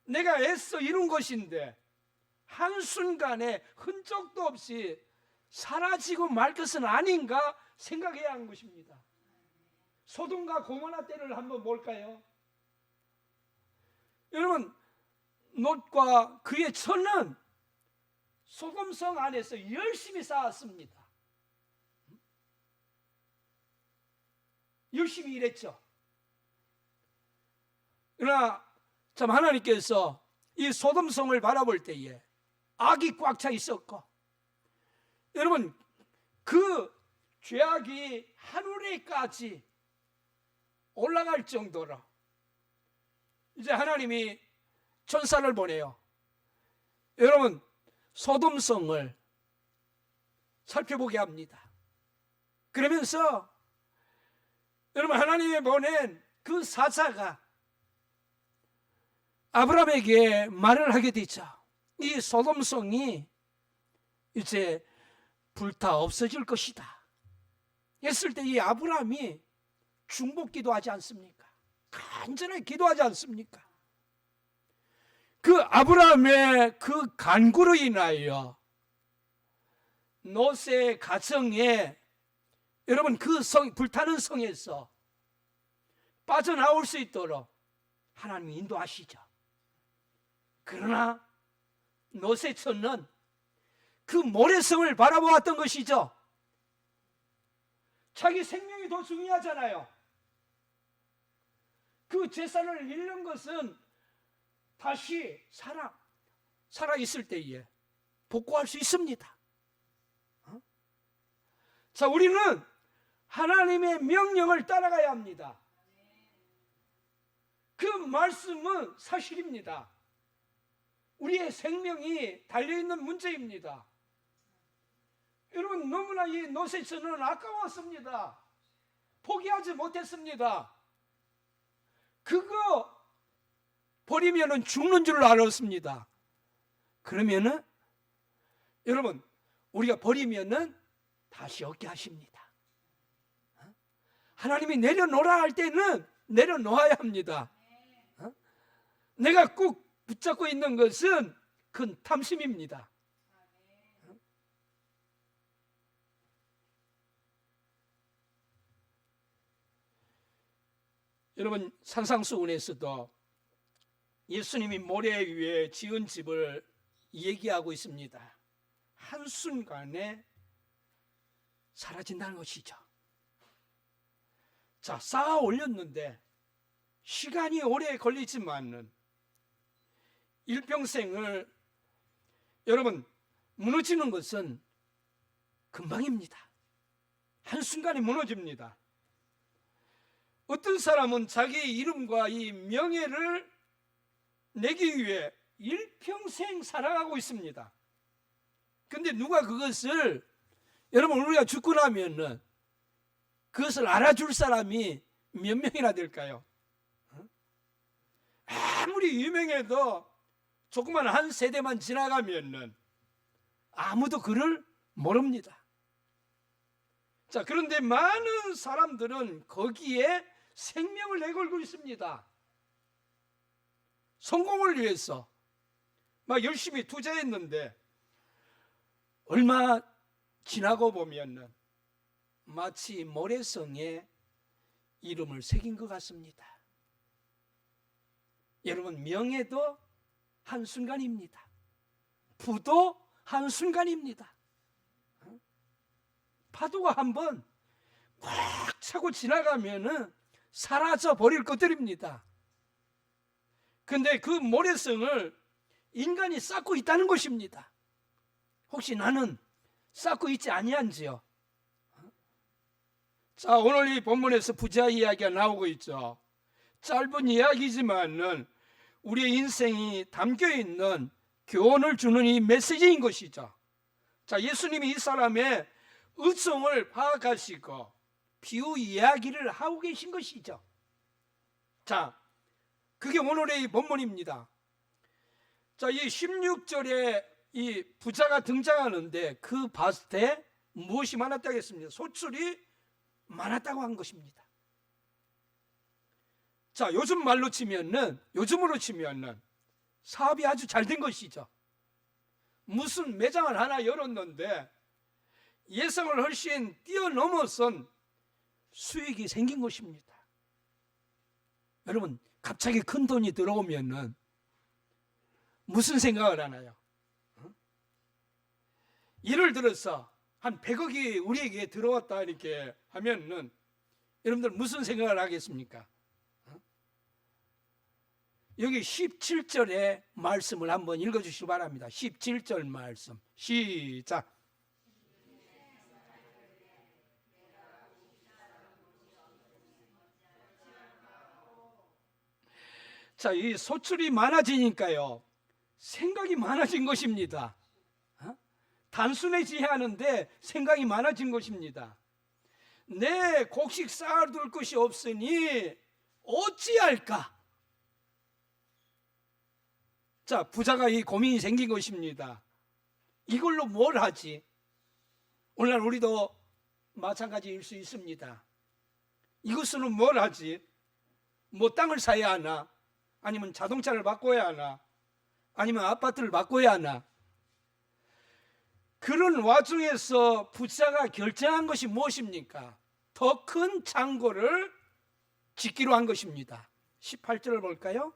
내가 애써 이룬 것인데 한순간에 흔적도 없이 사라지고 말 것은 아닌가 생각해야 하는 것입니다. 소돔과 고모라 때를 한번 볼까요? 여러분 롯과 그의 처는 소돔성 안에서 열심히 쌓았습니다. 열심히 일했죠. 그러나 참 하나님께서 이 소돔성을 바라볼 때에 악이 꽉 차 있었고 여러분 그 죄악이 하늘에까지 올라갈 정도로 이제 하나님이 천사를 보내요. 여러분 소돔성을 살펴보게 합니다. 그러면서 여러분 하나님이 보낸 그 사자가 아브라함에게 말을 하게 되죠. 이 소돔성이 이제 불타 없어질 것이다 했을 때 이 아브라함이 중복 기도하지 않습니까? 간절하게 기도하지 않습니까? 그 아브라함의 그 간구로 인하여 롯의 가정에 여러분 그 불타는 성에서 빠져나올 수 있도록 하나님이 인도하시죠. 그러나 롯의 처는 그 모래성을 바라보았던 것이죠. 자기 생명이 더 중요하잖아요. 그 재산을 잃는 것은 다시 살아있을 때에 복구할 수 있습니다. 자, 우리는 하나님의 명령을 따라가야 합니다. 그 말씀은 사실입니다. 우리의 생명이 달려있는 문제입니다. 여러분 너무나 이 롯의 처는 아까웠습니다. 포기하지 못했습니다. 그거 버리면은 죽는 줄 알았습니다. 그러면은 여러분 우리가 버리면은 다시 얻게 하십니다. 하나님이 내려놓으라 할 때는 내려놓아야 합니다. 내가 꼭 붙잡고 있는 것은 큰 탐심입니다. 여러분 산상수훈에서도 예수님이 모래 위에 지은 집을 얘기하고 있습니다. 한순간에 사라진다는 것이죠. 자, 쌓아 올렸는데 시간이 오래 걸리지만은 일평생을 여러분 무너지는 것은 금방입니다. 한순간에 무너집니다. 어떤 사람은 자기 이름과 이 명예를 내기 위해 일평생 살아가고 있습니다. 근데 누가 그것을, 여러분, 우리가 죽고 나면은 그것을 알아줄 사람이 몇 명이나 될까요? 아무리 유명해도 조그만 한 세대만 지나가면은 아무도 그를 모릅니다. 자, 그런데 많은 사람들은 거기에 생명을 내걸고 있습니다. 성공을 위해서 막 열심히 투자했는데 얼마 지나고 보면은 마치 모래성에 이름을 새긴 것 같습니다. 여러분, 명예도 한순간입니다. 부도 한순간입니다. 파도가 한번 꽉 차고 지나가면은 사라져 버릴 것들입니다. 근데 그 모래성을 인간이 쌓고 있다는 것입니다. 혹시 나는 쌓고 있지 아니한지요? 자, 오늘 이 본문에서 부자 이야기가 나오고 있죠. 짧은 이야기지만은 우리의 인생이 담겨 있는 교훈을 주는 이 메시지인 것이죠. 자, 예수님이 이 사람의 의성을 파악하시고 비유 이야기를 하고 계신 것이죠. 자, 그게 오늘의 이 본문입니다. 자, 이 16절에 이 부자가 등장하는데 그 밭에 무엇이 많았다고 했습니다. 소출이 많았다고 한 것입니다. 자, 요즘으로 치면은 사업이 아주 잘 된 것이죠. 무슨 매장을 하나 열었는데 예상을 훨씬 뛰어넘어선 수익이 생긴 것입니다. 여러분, 갑자기 큰 돈이 들어오면은 무슨 생각을 하나요? 예를 들어서 한 100억이 우리에게 들어왔다 이렇게 하면은 여러분들 무슨 생각을 하겠습니까? 여기 17절의 말씀을 한번 읽어주시기 바랍니다. 17절 말씀 시작. 자, 이 소출이 많아지니까요, 생각이 많아진 것입니다. 단순해지야 하는데 생각이 많아진 것입니다. 내 곡식 쌓아둘 것이 없으니 어찌할까? 자, 부자가 이 고민이 생긴 것입니다. 이걸로 뭘 하지? 오늘날 우리도 마찬가지일 수 있습니다. 이것으로 뭘 하지? 뭐 땅을 사야 하나? 아니면 자동차를 바꿔야 하나? 아니면 아파트를 바꿔야 하나? 그런 와중에서 부자가 결정한 것이 무엇입니까? 더 큰 창고를 짓기로 한 것입니다. 18절을 볼까요?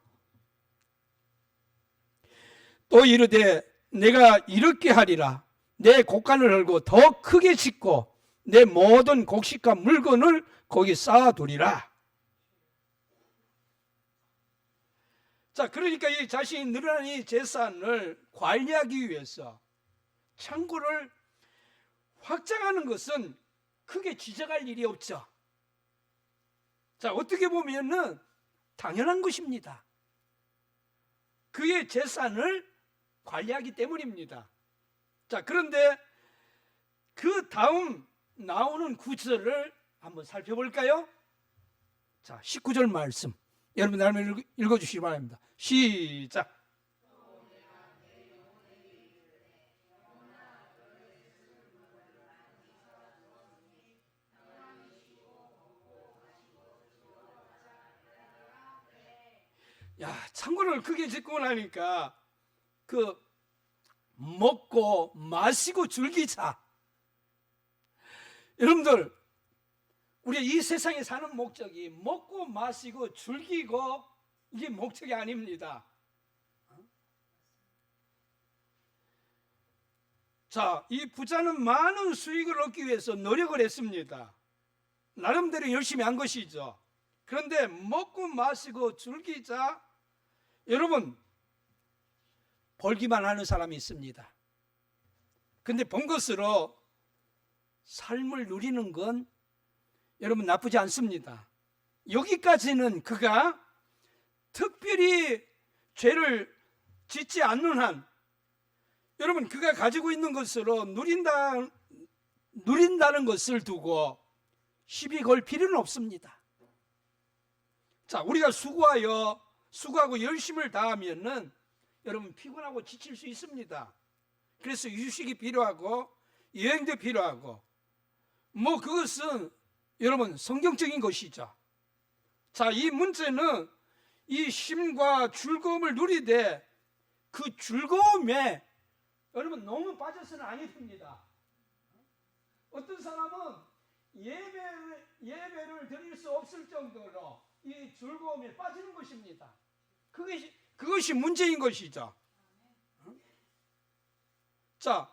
또 이르되 내가 이렇게 하리라. 내 곡간을 헐고 더 크게 짓고 내 모든 곡식과 물건을 거기 쌓아두리라. 자, 그러니까 이 자신이 늘어난 이 재산을 관리하기 위해서 창고를 확장하는 것은 크게 지적할 일이 없죠. 자, 어떻게 보면은 당연한 것입니다. 그의 재산을 관리하기 때문입니다. 자, 그런데 그 다음 나오는 구절을 한번 살펴볼까요? 자, 19절 말씀 여러분 한번 읽어주시기 바랍니다. 시작. 야, 창고를 크게 짓고 나니까 그 먹고 마시고 즐기자. 여러분들, 우리 이 세상에 사는 목적이 먹고 마시고 즐기고 이게 목적이 아닙니다. 자, 이 부자는 많은 수익을 얻기 위해서 노력을 했습니다. 나름대로 열심히 한 것이죠. 그런데 먹고 마시고 즐기자, 여러분, 벌기만 하는 사람이 있습니다. 근데 본 것으로 삶을 누리는 건 여러분 나쁘지 않습니다. 여기까지는 그가 특별히 죄를 짓지 않는 한 여러분 그가 가지고 있는 것으로 누린다는 것을 두고 시비 걸 필요는 없습니다. 자, 우리가 수고하고 열심을 다하면은 여러분 피곤하고 지칠 수 있습니다. 그래서 휴식이 필요하고 여행도 필요하고 뭐 그것은 여러분 성경적인 것이죠. 자, 이 문제는 이 쉼과 즐거움을 누리되 그 즐거움에 여러분 너무 빠져서는 아니 됩니다. 어떤 사람은 예배를 드릴 수 없을 정도로 이 즐거움에 빠지는 것입니다. 그것이 문제인 것이죠. 자,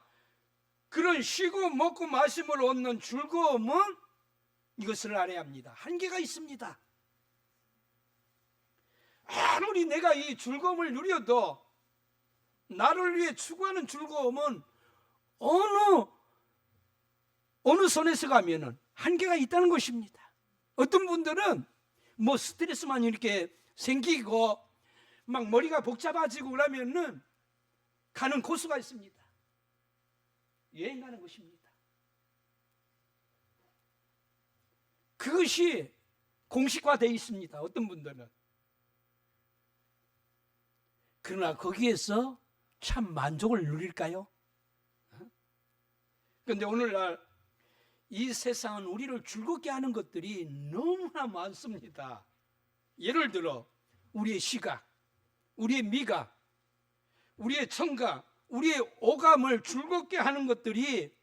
그런 쉬고 먹고 마심을 얻는 즐거움은 이것을 알아야 합니다. 한계가 있습니다. 아무리 내가 이 즐거움을 누려도 나를 위해 추구하는 즐거움은 어느 선에서 가면은 한계가 있다는 것입니다. 어떤 분들은 뭐 스트레스만 이렇게 생기고 막 머리가 복잡해지고 그러면은 가는 코스가 있습니다. 여행 가는 것입니다. 그것이 공식화되어 있습니다. 어떤 분들은. 그러나 거기에서 참 만족을 누릴까요? 그런데 오늘날 이 세상은 우리를 즐겁게 하는 것들이 너무나 많습니다. 예를 들어 우리의 시각, 우리의 미각, 우리의 청각, 우리의 오감을 즐겁게 하는 것들이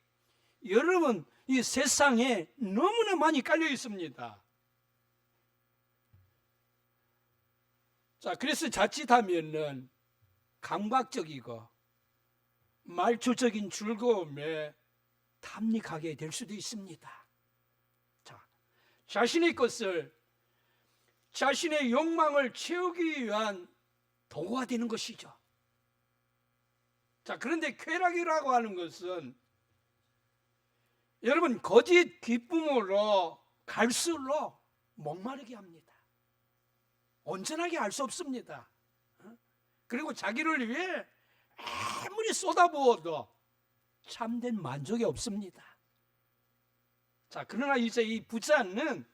여러분 이 세상에 너무나 많이 깔려 있습니다. 자, 그래서 자칫하면은 감각적이고 말초적인 즐거움에 탐닉하게 될 수도 있습니다. 자, 자신의 것을 자신의 욕망을 채우기 위한 도구가 되는 것이죠. 자, 그런데 쾌락이라고 하는 것은 여러분 거짓 기쁨으로 갈수록 목마르게 합니다. 온전하게 알 수 없습니다. 그리고 자기를 위해 아무리 쏟아부어도 참된 만족이 없습니다. 자, 그러나 이제 이 부자는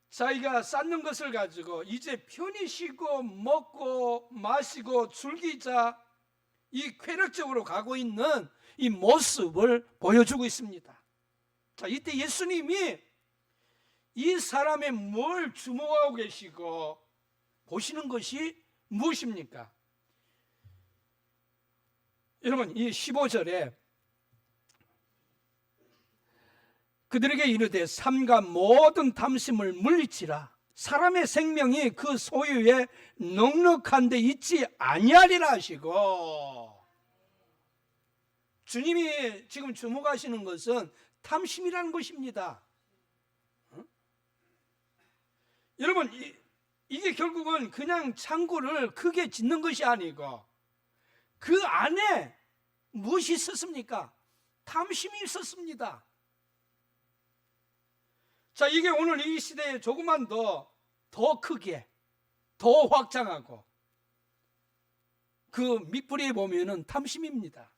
자기가 쌓는 것을 가지고 이제 편히 쉬고 먹고 마시고 즐기자 이 쾌락적으로 가고 있는 이 모습을 보여주고 있습니다. 자, 이때 예수님이 이 사람의 뭘 주목하고 계시고 보시는 것이 무엇입니까? 여러분, 이 15절에 그들에게 이르되 삼가 모든 탐심을 물리치라. 사람의 생명이 그 소유에 넉넉한 데 있지 아니하리라 하시고, 주님이 지금 주목하시는 것은 탐심이라는 것입니다. 여러분, 이게 결국은 그냥 창고를 크게 짓는 것이 아니고 그 안에 무엇이 있었습니까? 탐심이 있었습니다. 자, 이게 오늘 이 시대에 조금만 더 크게, 더 확장하고 그 밑뿌리에 보면은 탐심입니다.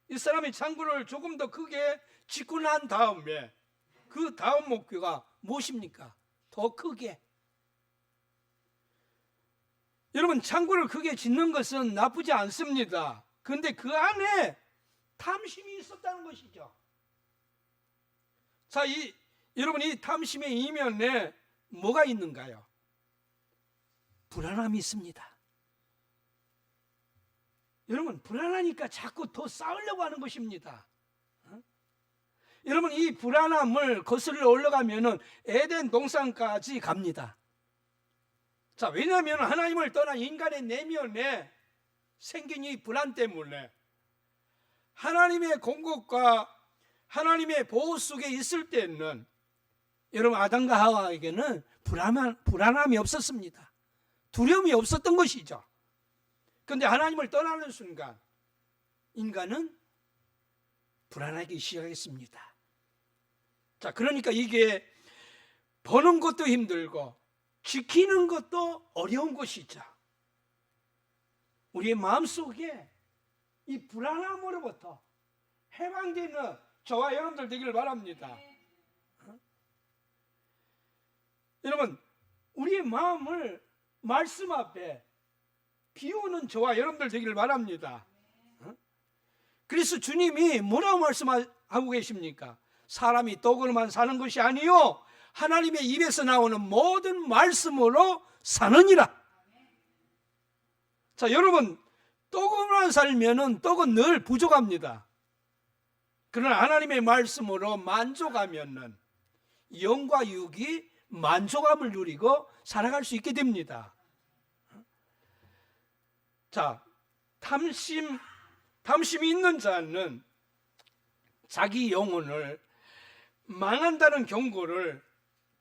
이 사람이 창고를 조금 더 크게 짓고 난 다음에 그 다음 목표가 무엇입니까? 더 크게. 여러분, 창고를 크게 짓는 것은 나쁘지 않습니다. 그런데 그 안에 탐심이 있었다는 것이죠. 자, 여러분, 이 탐심의 이면에 뭐가 있는가요? 불안함이 있습니다. 여러분, 불안하니까 자꾸 더 쌓으려고 하는 것입니다. 여러분, 이 불안함을 거슬러 올라가면은 에덴 동산까지 갑니다. 자, 왜냐하면 하나님을 떠난 인간의 내면에 생긴 이 불안 때문에 하나님의 공급과 하나님의 보호 속에 있을 때는 여러분 아담과 하와에게는 불안함이 없었습니다. 두려움이 없었던 것이죠. 그런데 하나님을 떠나는 순간 인간은 불안하기 시작했습니다. 자, 그러니까 이게 버는 것도 힘들고 지키는 것도 어려운 것이죠. 우리의 마음속에 이 불안함으로부터 해방되는 저와 여러분들 되기를 바랍니다. 여러분, 우리의 마음을 말씀 앞에 비우는 저와 여러분들 되기를 바랍니다. 그래서 주님이 뭐라고 말씀하고 계십니까? 사람이 떡으로만 사는 것이 아니요 하나님의 입에서 나오는 모든 말씀으로 사느니라. 자, 여러분, 떡으로만 살면은 떡은 늘 부족합니다. 그러나 하나님의 말씀으로 만족하면은 영과 육이 만족함을 누리고 살아갈 수 있게 됩니다. 자, 탐심이 있는 자는 자기 영혼을 망한다는 경고를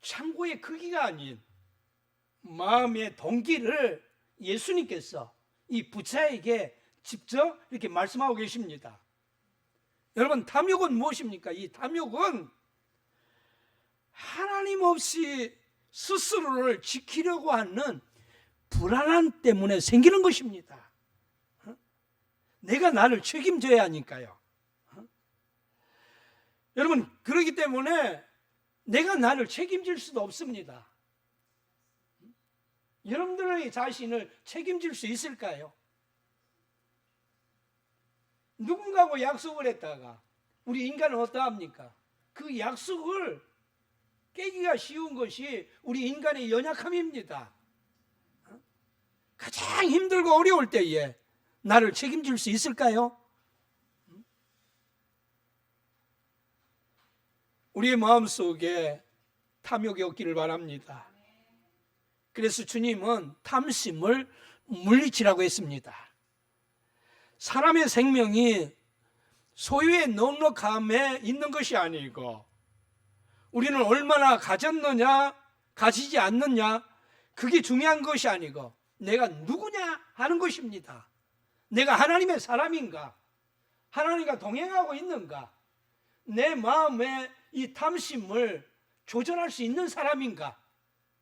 창고의 크기가 아닌 마음의 동기를 예수님께서 이 부자에게 직접 이렇게 말씀하고 계십니다. 여러분, 탐욕은 무엇입니까? 이 탐욕은 하나님 없이 스스로를 지키려고 하는 불안함 때문에 생기는 것입니다. 내가 나를 책임져야 하니까요. 여러분, 그렇기 때문에 내가 나를 책임질 수도 없습니다. 여러분들의 자신을 책임질 수 있을까요? 누군가하고 약속을 했다가 우리 인간은 어떠합니까? 그 약속을 깨기가 쉬운 것이 우리 인간의 연약함입니다. 가장 힘들고 어려울 때에 나를 책임질 수 있을까요? 우리의 마음속에 탐욕이 없기를 바랍니다. 그래서 주님은 탐심을 물리치라고 했습니다. 사람의 생명이 소유의 넉넉함에 있는 것이 아니고 우리는 얼마나 가졌느냐 가지지 않느냐 그게 중요한 것이 아니고 내가 누구냐 하는 것입니다. 내가 하나님의 사람인가? 하나님과 동행하고 있는가? 내 마음에 이 탐심을 조절할 수 있는 사람인가?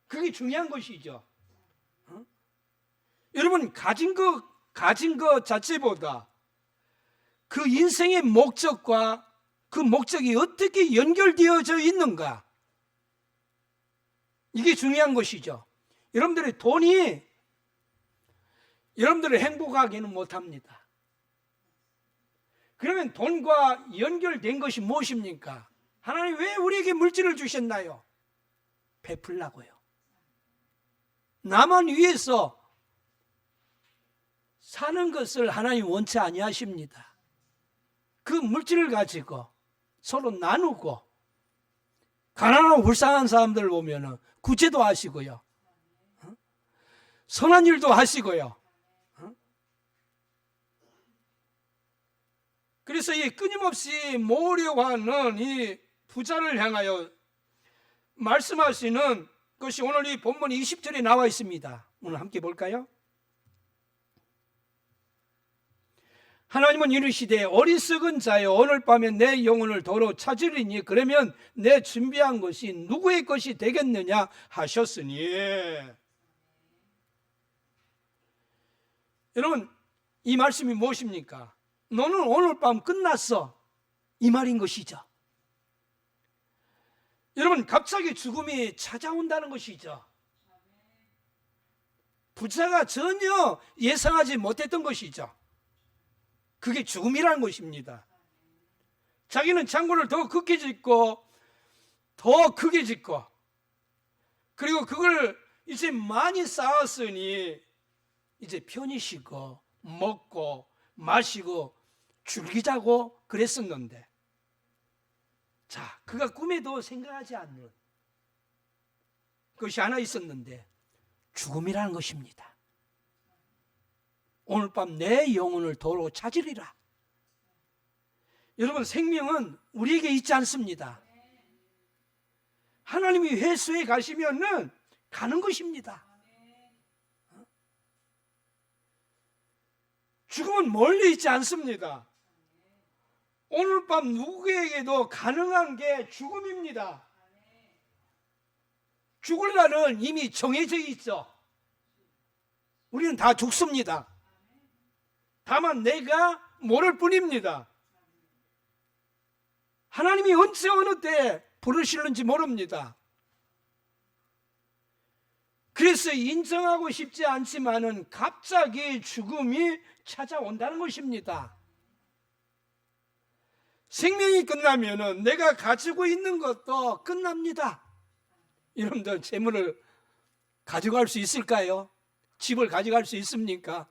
그게 중요한 것이죠. 여러분, 가진 것 자체보다 그 인생의 목적과 그 목적이 어떻게 연결되어져 있는가? 이게 중요한 것이죠. 여러분들의 돈이 여러분들을 행복하게는 못합니다. 그러면 돈과 연결된 것이 무엇입니까? 하나님 왜 우리에게 물질을 주셨나요? 베풀라고요. 나만 위해서 사는 것을 하나님 원치 아니하십니다. 그 물질을 가지고 서로 나누고 가난하고 불쌍한 사람들 보면 구제도 하시고요. 선한 일도 하시고요. 그래서 이 끊임없이 모으려고 하는 이 부자를 향하여 말씀하시는 것이 오늘 이 본문 20절에 나와 있습니다. 오늘 함께 볼까요? 하나님은 이르시되 어리석은 자여 오늘 밤에 내 영혼을 도로 찾으리니 그러면 내 준비한 것이 누구의 것이 되겠느냐 하셨으니. 여러분, 이 말씀이 무엇입니까? 너는 오늘 밤 끝났어, 이 말인 것이죠. 여러분, 갑자기 죽음이 찾아온다는 것이죠. 부자가 전혀 예상하지 못했던 것이죠. 그게 죽음이라는 것입니다. 자기는 창고를 더 크게 짓고 더 크게 짓고 그리고 그걸 이제 많이 쌓았으니 이제 편히 쉬고 먹고 마시고 즐기자고 그랬었는데, 자, 그가 꿈에도 생각하지 않는 것이 하나 있었는데 죽음이라는 것입니다. 오늘 밤 내 영혼을 도로 찾으리라. 여러분, 생명은 우리에게 있지 않습니다. 하나님이 회수해 가시면은 가는 것입니다. 죽음은 멀리 있지 않습니다. 오늘 밤 누구에게도 가능한 게 죽음입니다. 죽을 날은 이미 정해져 있죠. 우리는 다 죽습니다. 다만 내가 모를 뿐입니다. 하나님이 언제 어느 때 부르시는지 모릅니다. 그래서 인정하고 싶지 않지만은 갑자기 죽음이 찾아온다는 것입니다. 생명이 끝나면은 내가 가지고 있는 것도 끝납니다. 여러분들 재물을 가져갈 수 있을까요? 집을 가져갈 수 있습니까?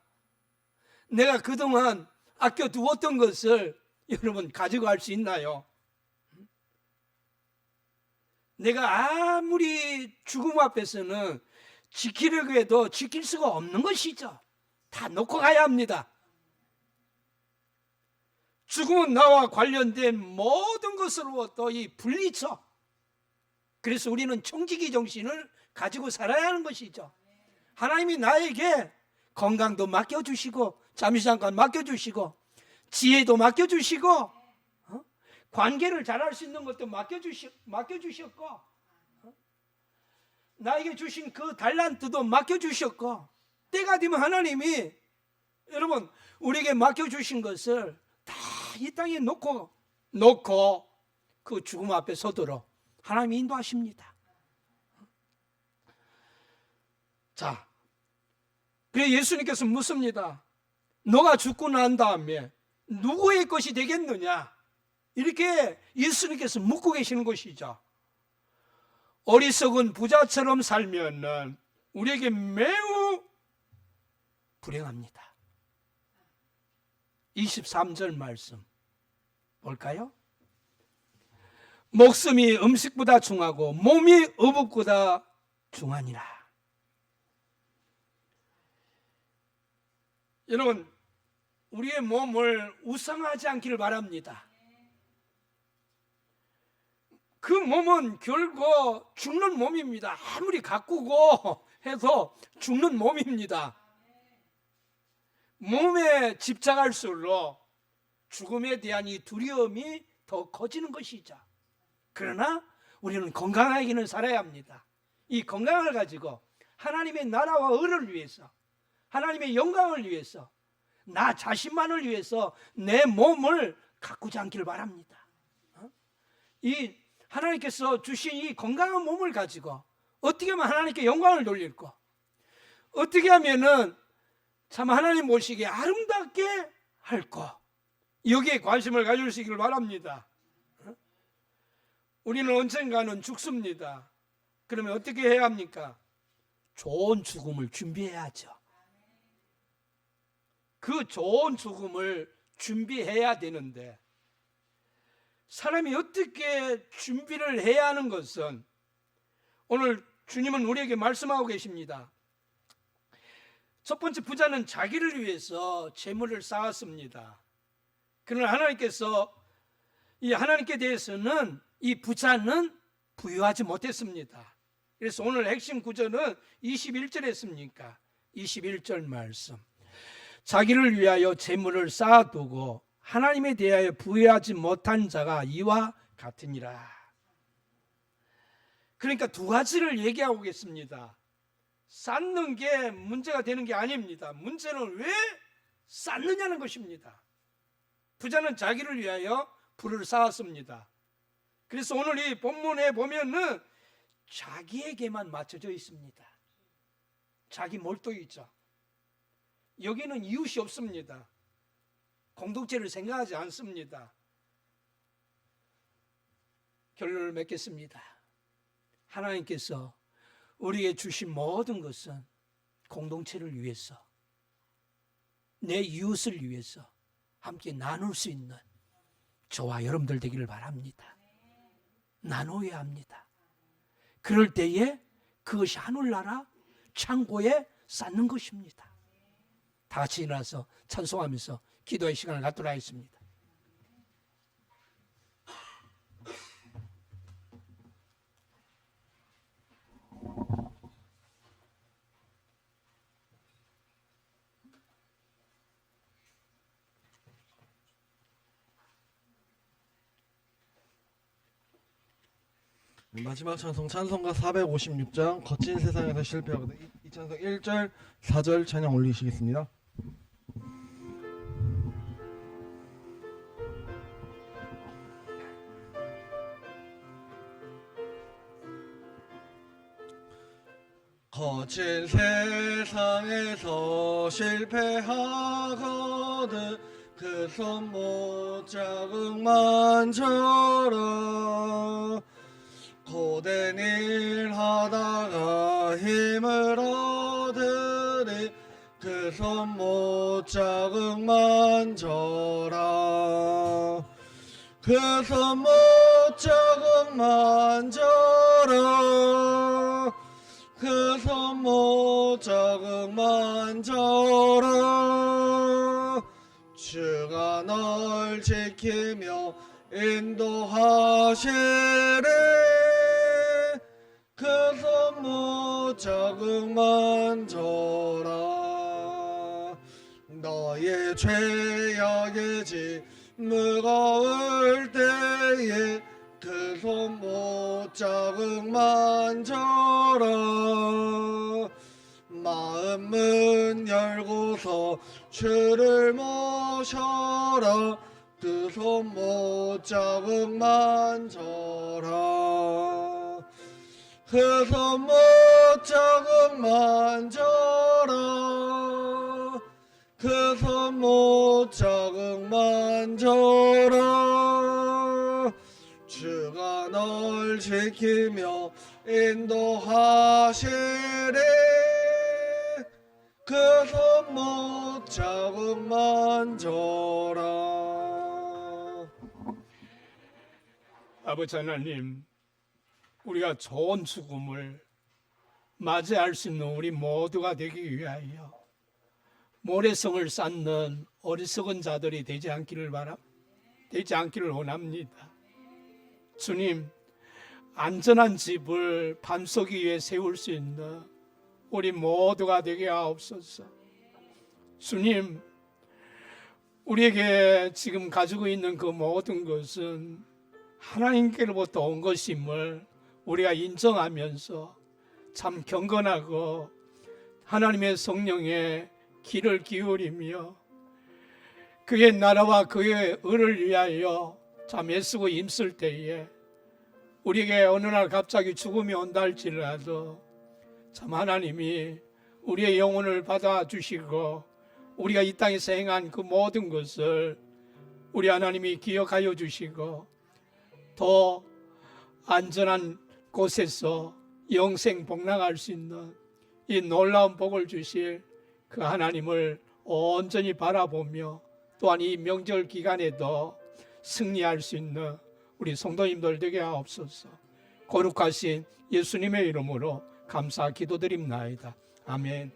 내가 그동안 아껴 두었던 것을 여러분 가져갈 수 있나요? 내가 아무리 죽음 앞에서는 지키려고 해도 지킬 수가 없는 것이죠. 다 놓고 가야 합니다. 죽음은 나와 관련된 모든 것으로부터 이 분리죠. 그래서 우리는 청지기 정신을 가지고 살아야 하는 것이죠. 하나님이 나에게 건강도 맡겨주시고 잠시 잠깐 맡겨주시고 지혜도 맡겨주시고 관계를 잘할 수 있는 것도 맡겨주셨고 나에게 주신 그 달란트도 맡겨주셨고 때가 되면 하나님이 여러분 우리에게 맡겨주신 것을 다 이 땅에 놓고 그 죽음 앞에 서도록 하나님이 인도하십니다. 자, 그래 예수님께서 묻습니다. 너가 죽고 난 다음에 누구의 것이 되겠느냐? 이렇게 예수님께서 묻고 계시는 것이죠. 어리석은 부자처럼 살면은 우리에게 매우 불행합니다. 23절 말씀 볼까요? 목숨이 음식보다 중하고 몸이 의복보다 중하니라. 여러분 우리의 몸을 우상하지 않기를 바랍니다. 그 몸은 결국 죽는 몸입니다. 아무리 가꾸고 해도 죽는 몸입니다. 몸에 집착할수록 죽음에 대한 이 두려움이 더 커지는 것이죠. 그러나 우리는 건강하게는 살아야 합니다. 이 건강을 가지고 하나님의 나라와 의를 위해서 하나님의 영광을 위해서 나 자신만을 위해서 내 몸을 가꾸지 않기를 바랍니다. 이 하나님께서 주신 이 건강한 몸을 가지고 어떻게 하면 하나님께 영광을 돌릴고 어떻게 하면은 참 하나님 보시기에 아름답게 할고 여기에 관심을 가지시기를 바랍니다. 우리는 언젠가는 죽습니다. 그러면 어떻게 해야 합니까? 좋은 죽음을 준비해야죠. 그 좋은 죽음을 준비해야 되는데 사람이 어떻게 준비를 해야 하는 것은 오늘 주님은 우리에게 말씀하고 계십니다. 첫 번째 부자는 자기를 위해서 재물을 쌓았습니다. 그러나 하나님께서 이 하나님께 대해서는 이 부자는 부유하지 못했습니다. 그래서 오늘 핵심 구절은 21절에 했습니까? 21절 말씀. 자기를 위하여 재물을 쌓아두고 하나님에 대하여 부유하지 못한 자가 이와 같으니라. 그러니까 두 가지를 얘기하고 계십니다. 쌓는 게 문제가 되는 게 아닙니다. 문제는 왜 쌓느냐는 것입니다. 부자는 자기를 위하여 부를 쌓았습니다. 그래서 오늘 이 본문에 보면은 자기에게만 맞춰져 있습니다. 자기 몰두이죠. 여기는 이웃이 없습니다. 공동체를 생각하지 않습니다. 결론을 맺겠습니다. 하나님께서 우리에게 주신 모든 것은 공동체를 위해서 내 이웃을 위해서 함께 나눌 수 있는 저와 여러분들 되기를 바랍니다. 나눠야 합니다. 그럴 때에 그것이 하늘나라 창고에 쌓는 것입니다. 다 같이 일어나서 찬송하면서 기도의 시간을 갖도록 하겠습니다. 마지막 찬송 찬송가 456장 거친 세상에서 실패하거든 이 찬송 1절 4절 찬양 올리시겠습니다. 거친 세상에서 실패하거든 그 손 못 자국만 져라 고된 일 하다가 힘을 얻으니 그 손 못 자국만 져라 그 손 못 자국만 져라 그 손 못 자국만 져라 주가 널 지키며 인도하시리 그 손 못 자국만 져라 너의 죄악의 짐 무거울 때에 그 손 못 자국만 져라 마음 문 열고서 주를 모셔라 그 손 못 자국만 져라 그 손 못 자국만 져라 그 손 못 자국만 져라 주가 널 지키며 인도하시리 그 손 못 자국만 져라. 아버지 하나님, 우리가 좋은 죽음을 맞이할 수 있는 우리 모두가 되기 위하여 모래성을 쌓는 어리석은 자들이 되지 않기를 원합니다. 주님, 안전한 집을 반석 위에 세울 수 있는 우리 모두가 되게 하옵소서. 주님, 우리에게 지금 가지고 있는 그 모든 것은 하나님께로부터 온 것임을 우리가 인정하면서 참 경건하고 하나님의 성령에 귀를 기울이며 그의 나라와 그의 의를 위하여 참 애쓰고 힘쓸 때에 우리에게 어느 날 갑자기 죽음이 온다 할지라도 참 하나님이 우리의 영혼을 받아주시고 우리가 이 땅에서 행한 그 모든 것을 우리 하나님이 기억하여 주시고 더 안전한 곳에서 영생 복락할 수 있는 이 놀라운 복을 주실 그 하나님을 온전히 바라보며 또한 이 명절 기간에도 승리할 수 있는 우리 성도님들 되게 하옵소서. 거룩하신 예수님의 이름으로 감사 기도드립나이다. 아멘.